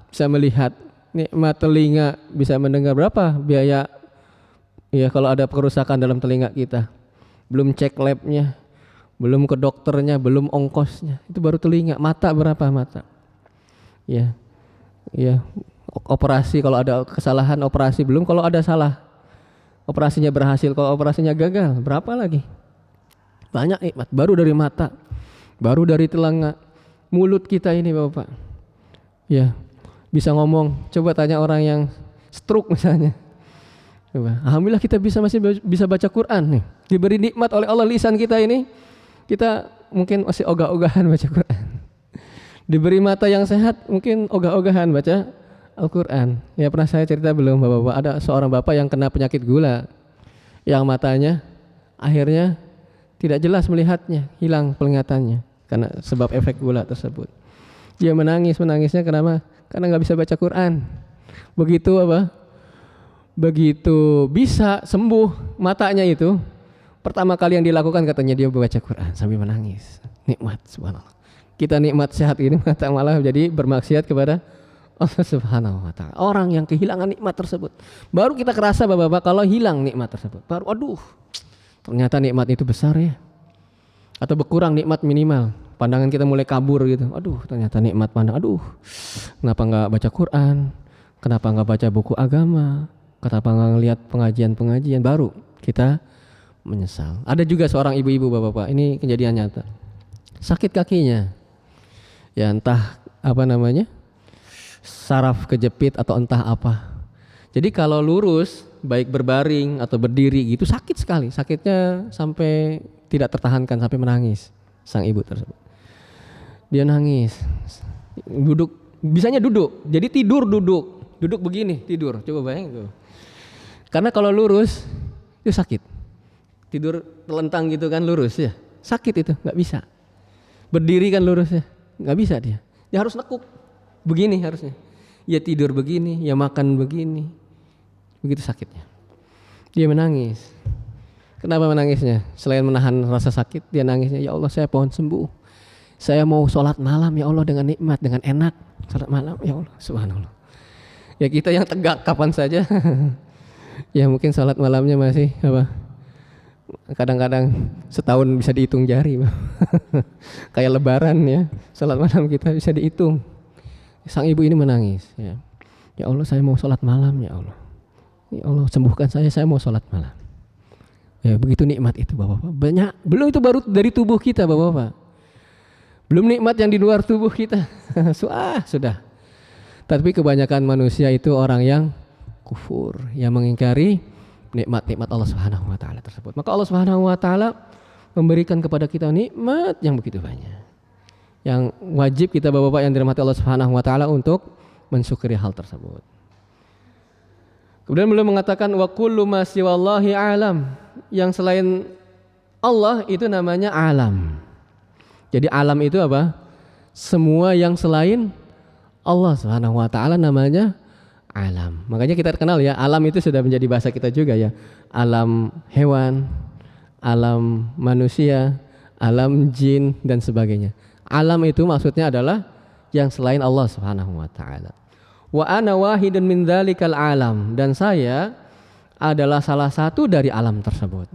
bisa melihat, nikmat telinga bisa mendengar. Berapa biaya ya kalau ada kerusakan dalam telinga kita, belum cek labnya, belum ke dokternya, belum ongkosnya, itu baru telinga. Mata berapa mata? Ya, ya. Operasi kalau ada kesalahan operasi, belum kalau ada salah operasinya berhasil, kalau operasinya gagal berapa lagi? Banyak nikmat baru dari mata, baru dari telinga. Mulut kita ini Bapak, ya bisa ngomong. Coba tanya orang yang stroke misalnya. Coba. Alhamdulillah kita masih bisa baca Quran nih. Diberi nikmat oleh Allah lisan kita ini. Kita mungkin masih ogah-ogahan baca Quran. Diberi mata yang sehat, mungkin ogah-ogahan baca Al-Quran. Ya pernah saya cerita belum Bapak-bapak, ada seorang bapak yang kena penyakit gula, yang matanya akhirnya tidak jelas melihatnya, hilang penglihatannya karena sebab efek gula tersebut. Dia menangisnya kenapa? Karena nggak bisa baca Quran. Begitu Begitu bisa sembuh matanya itu, pertama kali yang dilakukan katanya dia baca Quran sambil menangis. Nikmat, subhanallah. Kita nikmat sehat ini malah jadi bermaksiat kepada Allah Subhanahu wa taala. Orang yang kehilangan nikmat tersebut, baru kita kerasa Bapak-bapak kalau hilang nikmat tersebut. Baru aduh, ternyata nikmat itu besar ya. Atau berkurang nikmat minimal. Pandangan kita mulai kabur gitu. Aduh, ternyata nikmat pandang. Aduh, kenapa enggak baca Quran? Kenapa enggak baca buku agama? Kenapa enggak ngelihat pengajian-pengajian? Baru kita menyesal. Ada juga seorang ibu-ibu Bapak-bapak, ini kejadian nyata. Sakit kakinya. Ya entah apa namanya? Saraf kejepit atau entah apa. Jadi kalau lurus, baik berbaring atau berdiri gitu sakit sekali. Sakitnya sampai tidak tertahankan, sampai menangis sang ibu tersebut. Dia nangis. Duduk Bisanya duduk. Jadi tidur duduk. Duduk begini, tidur. Coba bayangin tuh. Karena kalau lurus itu sakit. Tidur telentang gitu kan lurus ya. Sakit itu, nggak bisa. Berdiri kan lurus ya, nggak bisa dia. Dia harus nekuk. Begini harusnya. Ya tidur begini, ya makan begini. Begitu sakitnya. Dia menangis. Kenapa menangisnya? Selain menahan rasa sakit, dia nangisnya, ya Allah saya pohon sembuh. Saya mau sholat malam ya Allah dengan nikmat, dengan enak. Sholat malam ya Allah, subhanallah. Ya kita yang tegak kapan saja. Ya mungkin sholat malamnya masih apa? Kadang-kadang setahun bisa dihitung jari. Kayak lebaran ya, sholat malam kita bisa dihitung. Sang ibu ini menangis. Ya Allah saya mau sholat malam ya Allah. Ya Allah sembuhkan saya mau sholat malam. Ya begitu nikmat itu Bapak-Bapak. Banyak, belum itu baru dari tubuh kita Bapak-Bapak. Belum nikmat yang di luar tubuh kita. Sudah. Tapi kebanyakan manusia itu orang yang kufur, yang mengingkari nikmat-nikmat Allah Subhanahu wa taala tersebut. Maka Allah Subhanahu wa taala memberikan kepada kita nikmat yang begitu banyak. Yang wajib kita Bapak-Bapak yang dirahmati Allah Subhanahu wa taala untuk mensyukuri hal tersebut. Kemudian beliau mengatakan wa kullu ma siwallahi alam, yang selain Allah itu namanya alam. Jadi alam itu apa? Semua yang selain Allah Subhanahu wa taala namanya alam. Makanya kita kenal ya, alam itu sudah menjadi bahasa kita juga ya. Alam hewan, alam manusia, alam jin dan sebagainya. Alam itu maksudnya adalah yang selain Allah Subhanahu wa taala. Wa ana wahidun min dzalikal alam, dan saya adalah salah satu dari alam tersebut.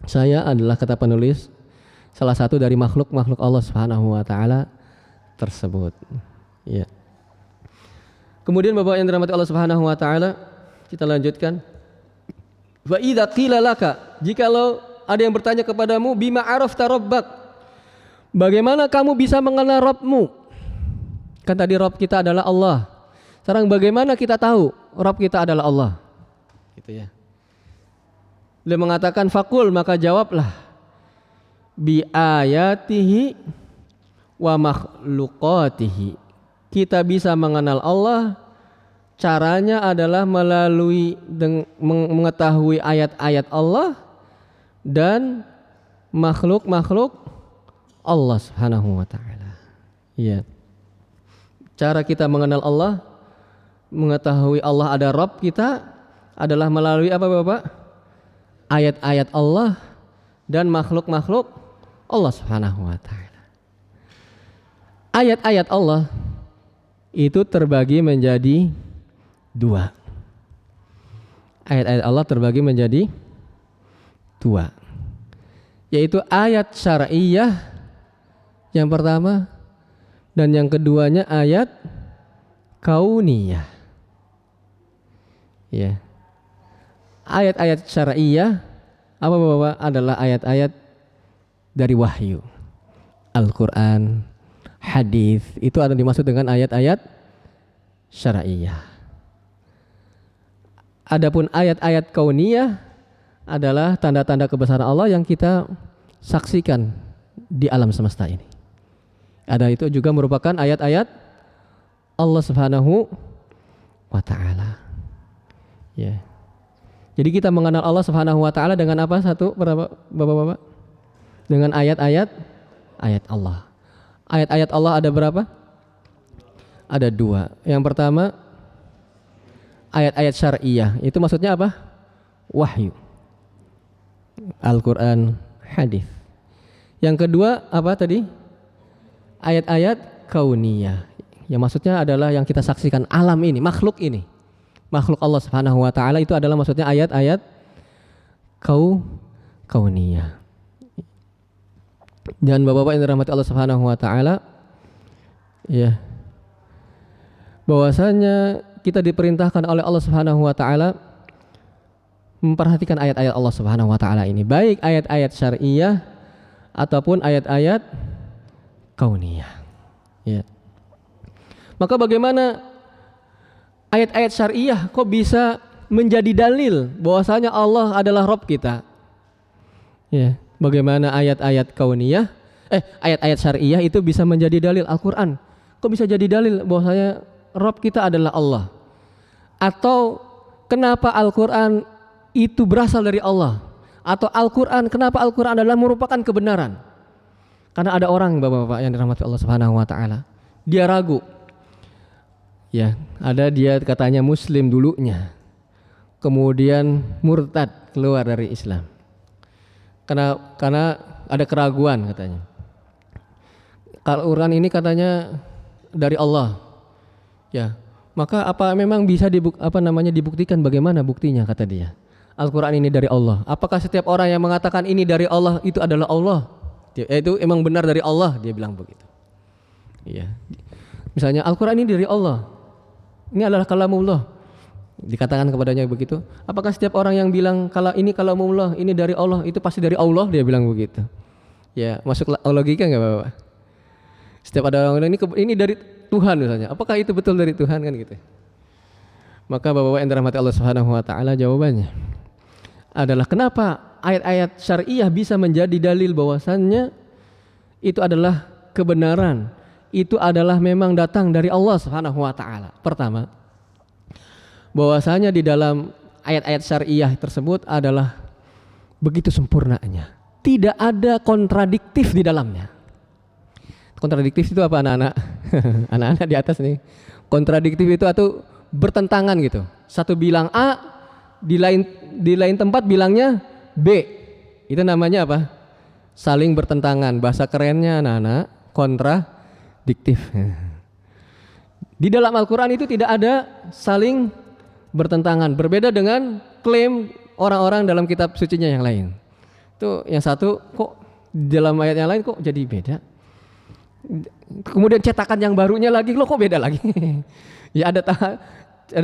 Saya adalah, kata penulis, salah satu dari makhluk-makhluk Allah Subhanahu wa taala tersebut. Ya. Kemudian Bapak yang dirahmati Allah Subhanahu wa taala, kita lanjutkan. Wa idza qila laka, jikalau ada yang bertanya kepadamu, bima arafta rabbak, bagaimana kamu bisa mengenal Rabbmu? Kan tadi Rabb kita adalah Allah. Sekarang bagaimana kita tahu Rabb kita adalah Allah? Gitu ya. Beliau mengatakan fakul, maka jawablah, bi ayatihi wa makhluqatihi. Kita bisa mengenal Allah, caranya adalah melalui mengetahui ayat-ayat Allah dan makhluk-makhluk Allah Subhanahu wa taala. Iya. Cara kita mengenal Allah, mengetahui Allah ada Rabb kita adalah melalui apa Bapak? Ayat-ayat Allah dan makhluk-makhluk Allah Subhanahu wa taala. Ayat-ayat Allah itu terbagi menjadi dua. Ayat-ayat Allah terbagi menjadi dua, yaitu ayat syar'iyah yang pertama, dan yang keduanya ayat kauniyah. Ya. Ayat-ayat syar'iyah apa Bapak? Adalah ayat-ayat dari wahyu, Al-Quran, hadis, itu ada dimaksud dengan ayat-ayat syar'iyah. Adapun ayat-ayat kauniyah adalah tanda-tanda kebesaran Allah yang kita saksikan di alam semesta ini. Ada itu juga merupakan ayat-ayat Allah Subhanahu wa taala. Ya. Jadi kita mengenal Allah Subhanahu wa taala dengan apa? Satu, berapa Bapak-bapak? Dengan ayat-ayat Allah. Ayat-ayat Allah ada berapa? Ada dua. Yang pertama ayat-ayat syar'iyah. Itu maksudnya apa? Wahyu, Al-Quran, hadis. Yang kedua apa tadi? Ayat-ayat kauniyah. Yang maksudnya adalah yang kita saksikan, alam ini, makhluk ini. Makhluk Allah Subhanahu wa taala itu adalah maksudnya ayat-ayat kauniyah. Dan Bapak-bapak yang dirahmati Allah Subhanahu wa taala, ya, bahwasanya kita diperintahkan oleh Allah Subhanahu wa taala memperhatikan ayat-ayat Allah Subhanahu wa taala ini, baik ayat-ayat syar'iyah ataupun ayat-ayat kauniyah. Ya. Maka bagaimana ayat-ayat syar'iyah kok bisa menjadi dalil bahwasanya Allah adalah Rabb kita? Ya. Bagaimana ayat-ayat kauniyah, ayat-ayat syar'iyah itu bisa menjadi dalil Al-Quran? Kok bisa jadi dalil bahwasanya Rabb kita adalah Allah? Atau kenapa Al-Quran itu berasal dari Allah? Atau kenapa Al-Quran adalah merupakan kebenaran? Karena ada orang Bapak-bapak yang dirahmati Allah Subhanahu wa taala, dia ragu. Ya, ada dia katanya muslim dulunya. Kemudian murtad, keluar dari Islam. Karena ada keraguan katanya. Al-Quran ini katanya dari Allah. Ya, maka apa memang bisa dibuktikan, bagaimana buktinya kata dia? Al-Quran ini dari Allah. Apakah setiap orang yang mengatakan ini dari Allah itu adalah Allah? Itu emang benar dari Allah, dia bilang begitu. Iya. Misalnya Al-Quran ini dari Allah. Ini adalah kalamullah. Dikatakan kepadanya begitu. Apakah setiap orang yang bilang kalau ini kalamullah, ini dari Allah, itu pasti dari Allah, dia bilang begitu. Ya, masuk logika enggak Bapak? Setiap ada orang ini dari Tuhan misalnya. Apakah itu betul dari Tuhan kan gitu? Maka Bapak-bapak yang dirahmati Allah Subhanahu wa taala, jawabannya adalah kenapa ayat-ayat syariah bisa menjadi dalil bahwasannya itu adalah kebenaran, itu adalah memang datang dari Allah Subhanahu wa taala. Pertama, bahwasanya di dalam ayat-ayat syariah tersebut adalah begitu sempurnanya, tidak ada kontradiktif di dalamnya. Kontradiktif itu apa anak-anak? Anak-anak di atas nih. Kontradiktif itu atau bertentangan gitu. Satu bilang A, di lain tempat bilangnya B. Itu namanya apa? Saling bertentangan. Bahasa kerennya anak-anak, kontradiktif. Di dalam Al-Quran itu tidak ada saling bertentangan. Berbeda dengan klaim orang-orang dalam kitab sucinya yang lain. Itu yang satu kok dalam ayat yang lain kok jadi beda. Kemudian cetakan yang barunya lagi kok beda lagi. Ya ada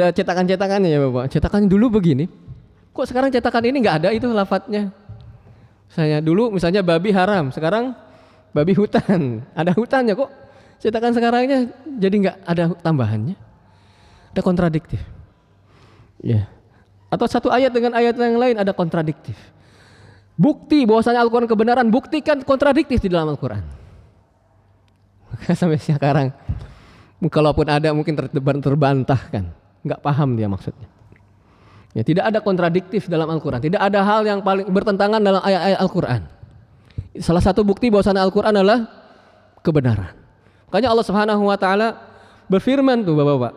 cetakan-cetakannya ya Bapak. Cetakan dulu begini. Kok sekarang cetakan ini nggak ada itu lafadznya. Saya dulu misalnya babi haram, sekarang babi hutan. Ada hutannya kok. Cetakan sekarangnya jadi nggak ada tambahannya. Ada kontradiktif. Ya. Atau satu ayat dengan ayat yang lain ada kontradiktif. Bukti bahwasanya Al-Quran kebenaran, buktikan kontradiktif di dalam Al-Quran. Maka sampai sekarang kalaupun ada mungkin terbantahkan, nggak paham dia maksudnya. Ya, tidak ada kontradiktif dalam Al-Quran, tidak ada hal yang paling bertentangan dalam ayat-ayat Al-Quran. Salah satu bukti bahwasanya Al-Quran adalah kebenaran. Makanya Allah Subhanahu wa taala berfirman tuh Bapak-bapak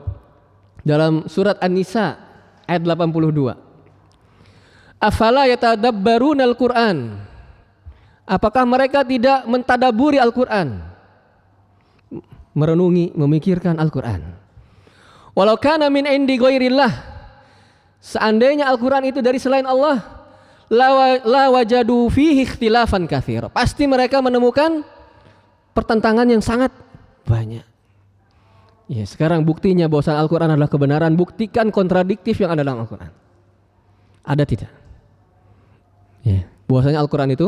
dalam surat An-Nisa ayat 82. Afala yatadabbaruna al-Qur'an? Apakah mereka tidak mentadaburi Al-Qur'an? Merenungi, memikirkan Al-Qur'an. Walau kana min indi ghairillah, seandainya Al-Qur'an itu dari selain Allah, la wajadu fihi ikhtilafan katsira. Pasti mereka menemukan pertentangan yang sangat banyak. Ya, sekarang buktinya bahwa Al-Quran adalah kebenaran, buktikan kontradiktif yang ada dalam Al-Quran. Ada tidak? Ya, bahwasanya Al-Quran itu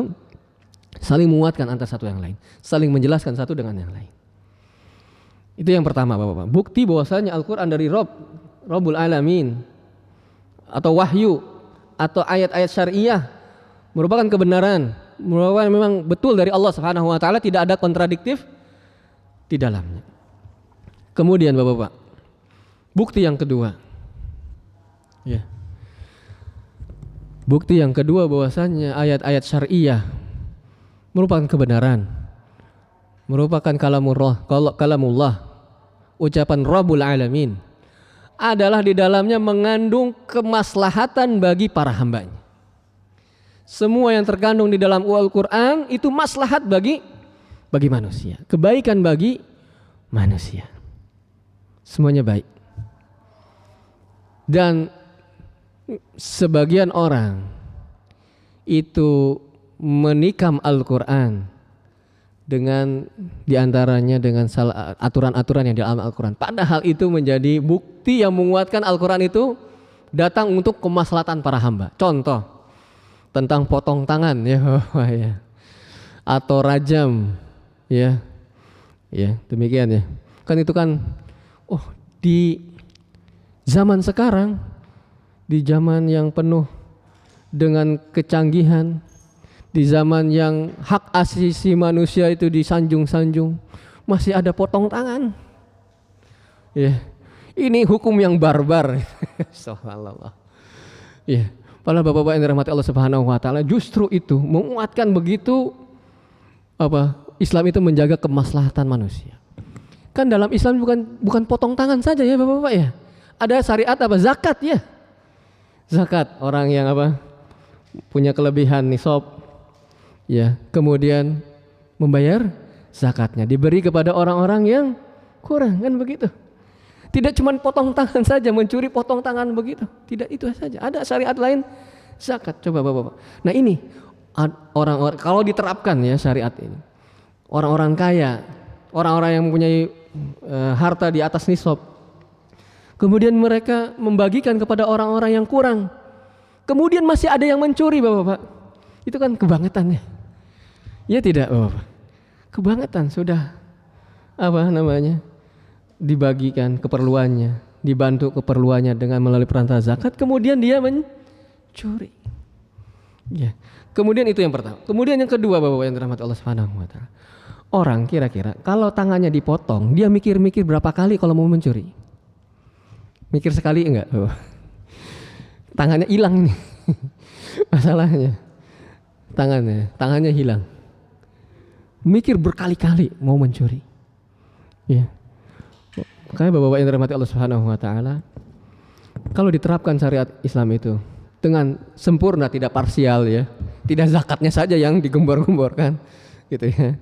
saling menguatkan antara satu yang lain, saling menjelaskan satu dengan yang lain. Itu yang pertama Bapak-bapak. Bukti bahwasanya Al-Quran dari Rabbul Alamin atau wahyu atau ayat-ayat syariah merupakan kebenaran, merupakan memang betul dari Allah Subhanahu wa taala, tidak ada kontradiktif di dalamnya. Kemudian Bapak-bapak, bukti yang kedua. Ya. Bukti yang kedua bahwasanya ayat-ayat syariah merupakan kebenaran, merupakan kalamullah, ucapan Rabbul Alamin, adalah di dalamnya mengandung kemaslahatan bagi para hambanya. Semua yang terkandung di dalam Al-Quran itu maslahat bagi manusia, kebaikan bagi manusia. Semuanya baik. Dan sebagian orang itu menikam Al-Quran dengan diantaranya dengan aturan-aturan yang di dalam Al-Quran. Padahal itu menjadi bukti yang menguatkan Al-Quran itu datang untuk kemaslahatan para hamba. Contoh tentang potong tangan ya, atau rajam ya demikian ya. Kan itu kan di zaman sekarang, di zaman yang penuh dengan kecanggihan, di zaman yang hak asasi manusia itu disanjung-sanjung, masih ada potong tangan. Ya. Ini hukum yang barbar. Subhanallah. Ya. Padahal Bapak-bapak yang dirahmati Allah Subhanahu wa taala, justru itu menguatkan begitu Islam itu menjaga kemaslahatan manusia. Kan dalam Islam bukan potong tangan saja ya Bapak-bapak ya. Ada syariat zakat ya. Zakat, orang yang punya kelebihan nisab ya, kemudian membayar zakatnya, diberi kepada orang-orang yang kurang, kan begitu. Tidak cuma potong tangan saja, mencuri potong tangan begitu. Tidak itu saja. Ada syariat lain zakat. Coba Bapak-bapak. Nah ini orang-orang kalau diterapkan ya syariat ini. Orang-orang kaya, orang-orang yang mempunyai harta di atas nisab. Kemudian mereka membagikan kepada orang-orang yang kurang. Kemudian masih ada yang mencuri Bapak-bapak. Itu kan kebangetan ya. Ya tidak Bapak. Kebangetan sudah dibagikan keperluannya, dibantu keperluannya dengan melalui perantara zakat, kemudian dia mencuri. Ya. Kemudian itu yang pertama. Kemudian yang kedua Bapak yang dirahmati Allah Subhanahu wa taala. Orang kira-kira kalau tangannya dipotong, dia mikir-mikir berapa kali kalau mau mencuri? Mikir sekali enggak? Tangannya hilang ini. Masalahnya. Tangannya hilang. Mikir berkali-kali mau mencuri. Ya. Makanya Bapak-bapak yang dirahmati Allah Subhanahu wa taala, kalau diterapkan syariat Islam itu dengan sempurna, tidak parsial ya, tidak zakatnya saja yang digembor-gemborkan gitu ya.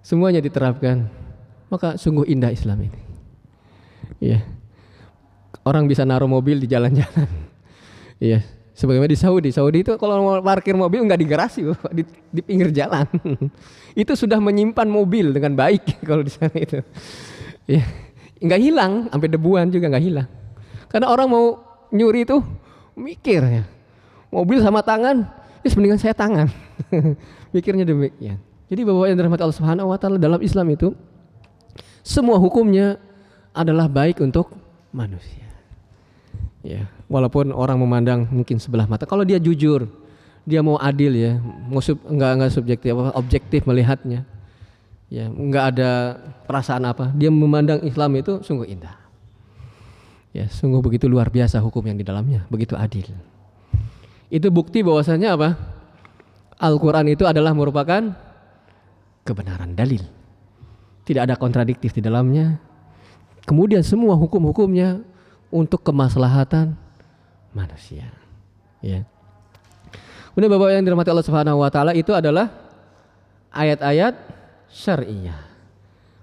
Semuanya diterapkan, maka sungguh indah Islam ini. Ya. Orang bisa naruh mobil di jalan-jalan. Iya, sebagaimana di Saudi. Saudi itu kalau mau parkir mobil enggak di garasi, di pinggir jalan. Itu sudah menyimpan mobil dengan baik kalau di sana itu. Ya. Nggak hilang, sampai debuan juga nggak hilang. Karena orang mau nyuri itu mikir ya, mobil sama tangan, mendingan saya tangan. Mikirnya demikian. Jadi Bapak yang dirahmati Allah Subhanahu wa taala, dalam Islam itu semua hukumnya adalah baik untuk manusia. Ya, walaupun orang memandang mungkin sebelah mata, kalau dia jujur, dia mau adil ya, nggak subjektif, objektif melihatnya. Ya, nggak ada perasaan dia memandang Islam itu sungguh indah. Ya, sungguh begitu luar biasa hukum yang di dalamnya, begitu adil. Itu bukti bahwasanya Al-Quran itu adalah merupakan kebenaran, dalil. Tidak ada kontradiktif di dalamnya. Kemudian semua hukum-hukumnya untuk kemaslahatan manusia. Ya. Kemudian Bapak yang dirahmati Allah Subhanahu wa taala, itu adalah ayat-ayat syariah,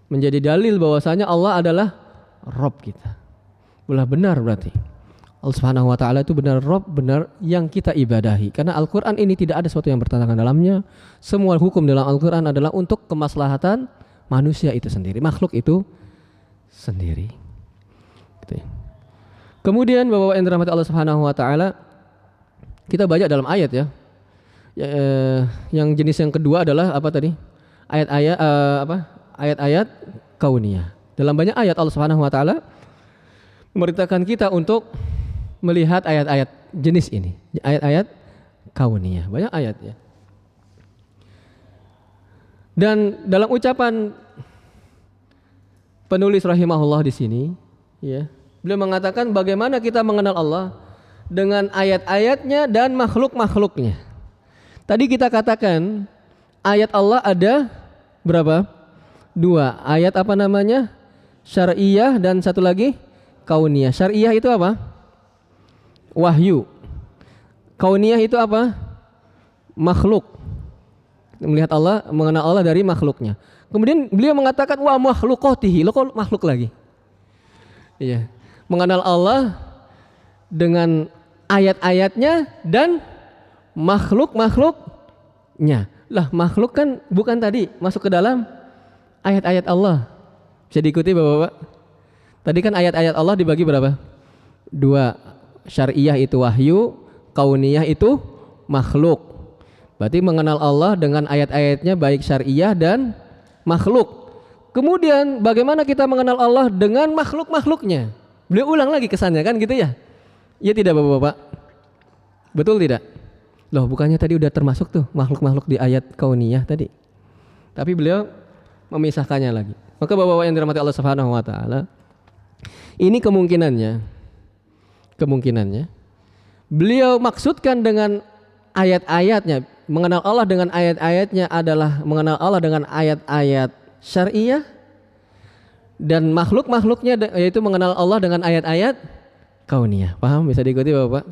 menjadi dalil bahwasanya Allah adalah Rabb kita. Benar berarti Allah Subhanahu wa taala itu benar Rabb, benar yang kita ibadahi. Karena Al-Qur'an ini tidak ada sesuatu yang bertentangan dalamnya. Semua hukum dalam Al-Qur'an adalah untuk kemaslahatan manusia itu sendiri, makhluk itu sendiri. Gitu ya. Kemudian Bapak yang dirahmati Allah Subhanahu wa taala, kita baca dalam ayat ya. Yang jenis yang kedua adalah ayat-ayat kauniyah. Dalam banyak ayat Allah Subhanahu wa taala memerintahkan kita untuk melihat ayat-ayat jenis ini, ayat-ayat kauniyah. Banyak ayat ya. Dan dalam ucapan penulis rahimahullah di sini ya, beliau mengatakan bagaimana kita mengenal Allah dengan ayat-ayatnya dan makhluk-makhluknya. Tadi kita katakan ayat Allah ada berapa? 2. Ayat syar'iyah dan satu lagi kauniyah. Syar'iyah itu apa? Wahyu. Kauniyah itu apa? Makhluk. Melihat Allah, mengenal Allah dari makhluknya. Kemudian beliau mengatakan wa makhluqatihi. Lo kok makhluk lagi? Iya. Mengenal Allah dengan ayat-ayatnya dan makhluk-makhluknya. Lah makhluk kan bukan tadi masuk ke dalam ayat-ayat Allah. Bisa diikuti Bapak-bapak? Tadi kan ayat-ayat Allah dibagi berapa? 2. Syariah itu wahyu, kauniyah itu makhluk. Berarti mengenal Allah dengan ayat-ayatnya baik syariah dan makhluk. Kemudian bagaimana kita mengenal Allah dengan makhluk-makhluknya? Beliau ulang lagi kesannya kan gitu ya? Ya tidak Bapak-bapak? Betul tidak? Loh bukannya tadi udah termasuk tuh makhluk-makhluk di ayat kauniyah tadi. Tapi beliau memisahkannya lagi. Maka Bapak-bapak yang dirahmati Allah Subhanahu wa taala, Ini kemungkinannya beliau maksudkan dengan ayat-ayatnya, mengenal Allah dengan ayat-ayatnya adalah mengenal Allah dengan ayat-ayat syariah, dan makhluk-makhluknya yaitu mengenal Allah dengan ayat-ayat kauniyah. Paham? Bisa diikuti Bapak?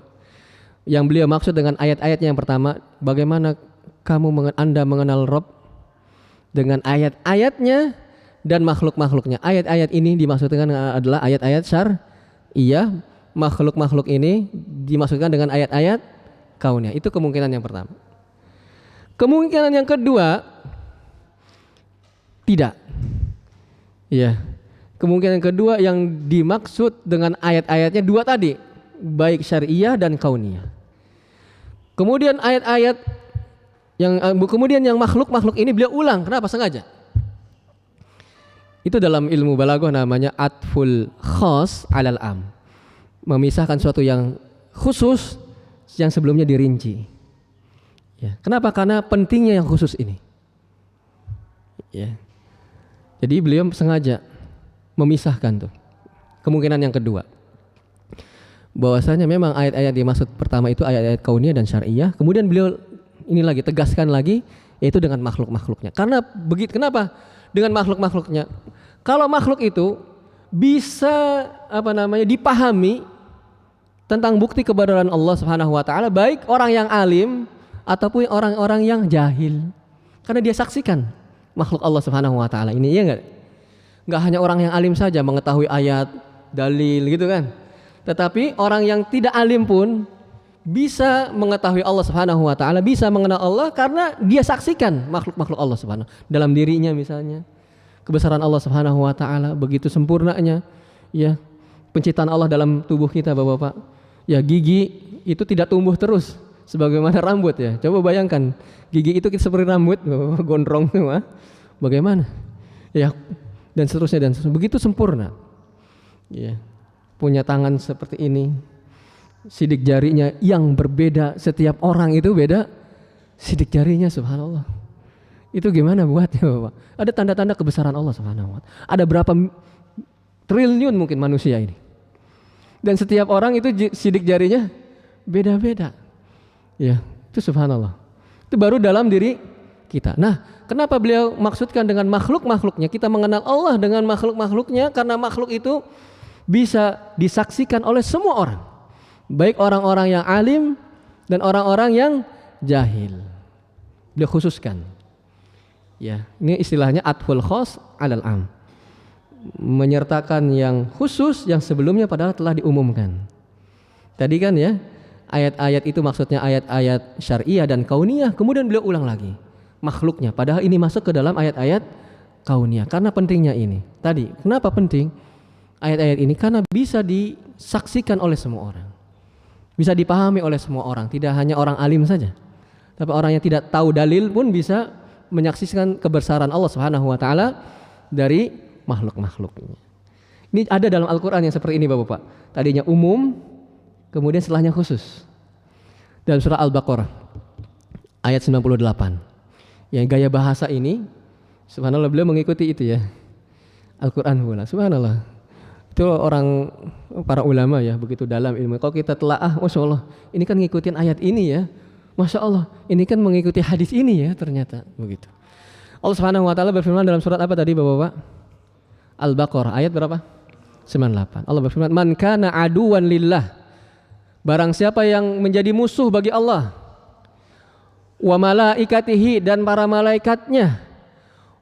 Yang beliau maksud dengan ayat-ayatnya yang pertama, bagaimana Anda mengenal Rabb dengan ayat-ayatnya dan makhluk-makhluknya. Ayat-ayat ini dimaksudkan adalah ayat-ayat syariah, makhluk-makhluk ini dimaksudkan dengan ayat-ayat kauniyah. Itu kemungkinan yang pertama. Kemungkinan yang kedua, tidak. Ya. Kemungkinan kedua yang dimaksud dengan ayat-ayatnya dua tadi, baik syariah dan kauniyah. Kemudian ayat-ayat yang makhluk-makhluk ini beliau ulang. Kenapa? Sengaja. Itu dalam ilmu balaghah namanya atful khas alal am. Memisahkan suatu yang khusus yang sebelumnya dirinci. Ya. Kenapa? Karena pentingnya yang khusus ini. Ya. Jadi beliau sengaja memisahkan tuh. Kemungkinan yang kedua, bahwasanya memang ayat-ayat dimaksud pertama itu ayat-ayat kauniyah dan syariah. Kemudian beliau ini lagi tegaskan lagi, yaitu dengan makhluk-makhluknya. Karena begitu, kenapa? Dengan makhluk-makhluknya. Kalau makhluk itu bisa dipahami tentang bukti kebenaran Allah Subhanahu wa taala, baik orang yang alim ataupun orang-orang yang jahil. Karena dia saksikan makhluk Allah Subhanahu wa taala ini, iya enggak? Enggak hanya orang yang alim saja mengetahui ayat, dalil gitu kan. Tetapi orang yang tidak alim pun bisa mengetahui Allah Subhanahu wa taala, bisa mengenal Allah karena dia saksikan makhluk-makhluk Allah Subhanahu dalam dirinya, misalnya kebesaran Allah Subhanahu wa taala, begitu sempurnanya ya penciptaan Allah dalam tubuh kita, Bapak-bapak. Ya, gigi itu tidak tumbuh terus sebagaimana rambut ya. Coba bayangkan, gigi itu seperti rambut, Bapak-bapak, gondrong semua. Bagaimana? Ya, dan seterusnya. Begitu sempurna. Ya. Punya tangan seperti ini, sidik jarinya yang berbeda, setiap orang itu beda sidik jarinya, subhanallah. Itu gimana buatnya, Bapak? Ada tanda-tanda kebesaran Allah Subhanahu wa taala. Ada berapa triliun mungkin manusia ini. Dan setiap orang itu sidik jarinya beda-beda. Ya, itu subhanallah. Itu baru dalam diri kita. Nah, kenapa beliau maksudkan dengan makhluk-makhluknya? Kita mengenal Allah dengan makhluk-makhluknya karena makhluk itu bisa disaksikan oleh semua orang, baik orang-orang yang alim dan orang-orang yang jahil. Beliau khususkan. Ya, ini istilahnya atful khas alal am, menyertakan yang khusus yang sebelumnya padahal telah diumumkan. Tadi kan ya, ayat-ayat itu maksudnya ayat-ayat syariah dan kauniyah, kemudian beliau ulang lagi makhluknya, padahal ini masuk ke dalam ayat-ayat kauniyah. Karena pentingnya ini. Tadi, kenapa penting ayat-ayat ini? Karena bisa disaksikan oleh semua orang, bisa dipahami oleh semua orang, tidak hanya orang alim saja, tapi orang yang tidak tahu dalil pun bisa menyaksikan kebesaran Allah Subhanahu wa taala dari makhluk-makhluknya. Ini ada dalam Al-Qur'an yang seperti ini, Bapak. Tadinya umum, kemudian setelahnya khusus. Dalam surah Al-Baqarah ayat 98. Yang gaya bahasa ini subhanallah, beliau mengikuti itu ya. Al-Qur'an pula. Subhanallah. Itu orang para ulama ya, begitu dalam ilmu. Kalau kita telaah, Masya Allah, ini kan ngikutin ayat ini ya. Masya Allah, ini kan mengikuti hadis ini ya, ternyata begitu. Allah Subhanahu wa taala berfirman dalam surat apa tadi, Bapak-bapak? Al-Baqarah ayat berapa? 98. Allah berfirman, "Man kana aduwan lillah." Barang siapa yang menjadi musuh bagi Allah, wa malaikatihi dan para malaikatnya,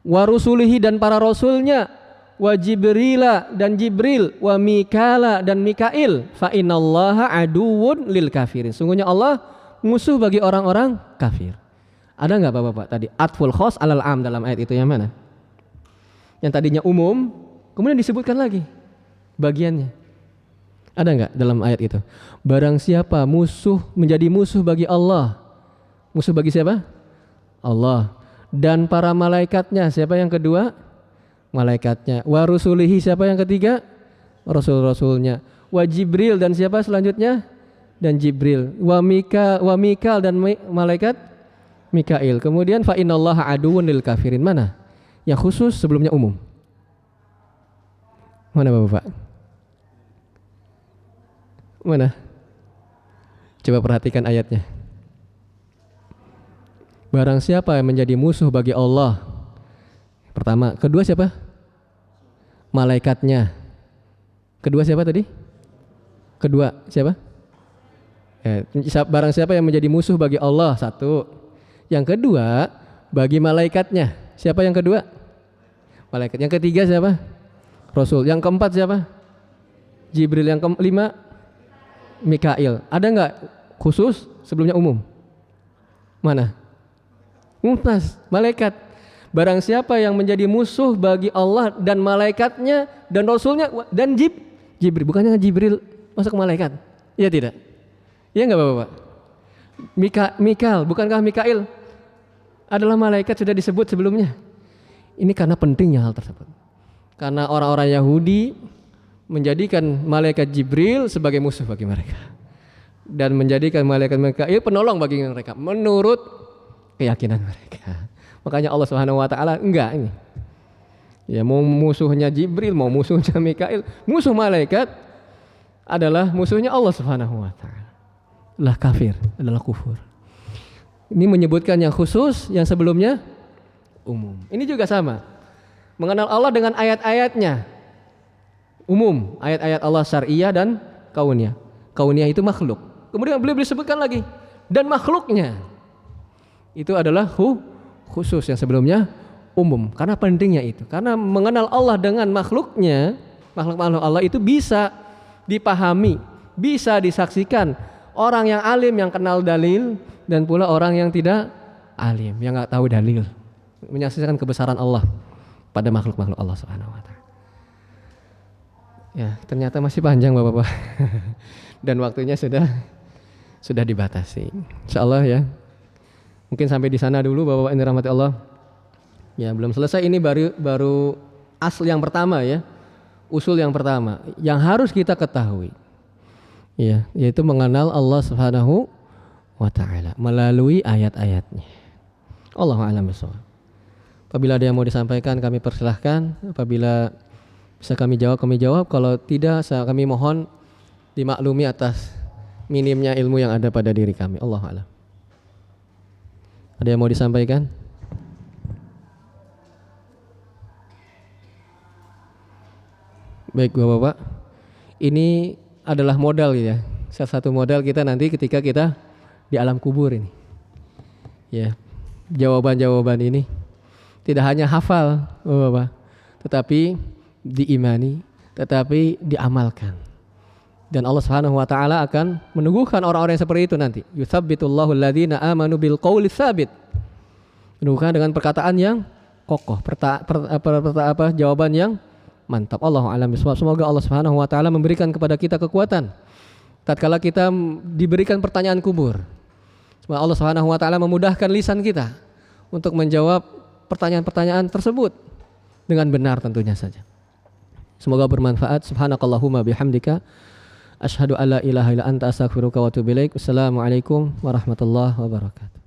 wa rusulihi dan para rasulnya, wa jibrila dan Jibril, wa mikala dan Mikail, fa innallaha aduwwun lil kafirin. Sungguhnya Allah musuh bagi orang-orang kafir. Ada enggak Bapak-bapak tadi atful khas alal am dalam ayat itu yang mana? Yang tadinya umum kemudian disebutkan lagi bagiannya. Ada enggak dalam ayat itu? Barang siapa menjadi musuh bagi Allah. Musuh bagi siapa? Allah. Dan para malaikatnya. Siapa yang kedua? Malaikatnya. Wa rusulihi, siapa yang ketiga? Rasul-rasulnya. Wa Jibril, dan siapa selanjutnya? Dan Jibril. Wa Mikal dan malaikat Mikail. Kemudian fa innallaha aduwwun lil kafirin. Mana? Yang khusus sebelumnya umum. Mana Bapak? Mana? Coba perhatikan ayatnya. Barang siapa yang menjadi musuh bagi Allah. Pertama, kedua siapa? Malaikatnya. Kedua siapa tadi? Kedua siapa? Barang siapa yang menjadi musuh bagi Allah, satu. Yang kedua, bagi malaikatnya. Siapa yang kedua? Malaikat. Yang ketiga siapa? Rasul. Yang keempat siapa? Jibril. Yang kelima Mikail. Ada nggak khusus sebelumnya umum? Mana? Mumtaz, malaikat. Barang siapa yang menjadi musuh bagi Allah dan malaikatnya dan rasulnya dan Jibril, bukannya Jibril masuk malaikat? Iya tidak? Iya nggak Bapak? Mikail, bukankah Mikail adalah malaikat sudah disebut sebelumnya? Ini karena pentingnya hal tersebut. Karena orang-orang Yahudi menjadikan malaikat Jibril sebagai musuh bagi mereka dan menjadikan malaikat Mikail penolong bagi mereka menurut keyakinan mereka. Makanya Allah Subhanahu wa taala enggak ini. Ya mau musuhnya Jibril, mau musuhnya Mikail, musuh malaikat adalah musuhnya Allah Subhanahu wa taala. Adalah kafir, adalah kufur. Ini menyebutkan yang khusus, yang sebelumnya umum. Ini juga sama. Mengenal Allah dengan ayat-ayatnya. Umum, ayat-ayat Allah syar'iyah dan kauniyah. Kauniyah itu makhluk. Kemudian beliau disebutkan lagi dan makhluknya. Itu adalah khusus, yang sebelumnya umum. Karena pentingnya itu. Karena mengenal Allah dengan makhluknya, makhluk-makhluk Allah itu bisa dipahami, bisa disaksikan. Orang yang alim yang kenal dalil dan pula orang yang tidak alim yang nggak tahu dalil, menyaksikan kebesaran Allah pada makhluk-makhluk Allah Subhanahu wa taala. Ya, ternyata masih panjang Bapak-bapak. Dan waktunya sudah dibatasi. Insyaallah ya. Mungkin sampai di sana dulu Bapak-bapak yang dirahmati Allah. Ya, belum selesai, ini baru asal yang pertama ya. Usul yang pertama yang harus kita ketahui. Ya, yaitu mengenal Allah Subhanahu wa taala melalui ayat-ayatnya. Allahu a'lam bishawab. Apabila ada yang mau disampaikan kami persilahkan, apabila bisa kami jawab. Kalau tidak, kami mohon dimaklumi atas minimnya ilmu yang ada pada diri kami. Allahu a'lam. Ada yang mau disampaikan? Baik Bapak-bapak, ini adalah modal ya. Salah satu modal kita nanti ketika kita di alam kubur ini. Ya, jawaban-jawaban ini tidak hanya hafal Bapak-bapak, tetapi diimani, tetapi diamalkan. Dan Allah Subhanahu wa taala akan meneguhkan orang-orang yang seperti itu nanti. Yutsabbitullahu alladzina amanu bil qauli tsabit. Meneguhkan dengan perkataan yang kokoh, jawaban yang mantap. Allahu a'lam bishawab. Semoga Allah Subhanahu wa taala memberikan kepada kita kekuatan tatkala kita diberikan pertanyaan kubur. Semoga Allah Subhanahu wa taala memudahkan lisan kita untuk menjawab pertanyaan-pertanyaan tersebut dengan benar tentunya saja. Semoga bermanfaat. Subhanakallahumma bihamdika asyhadu alla ilaha illa anta astaghfiruka wa atubu ilaik. Wassalamualaikum warahmatullahi wabarakatuh.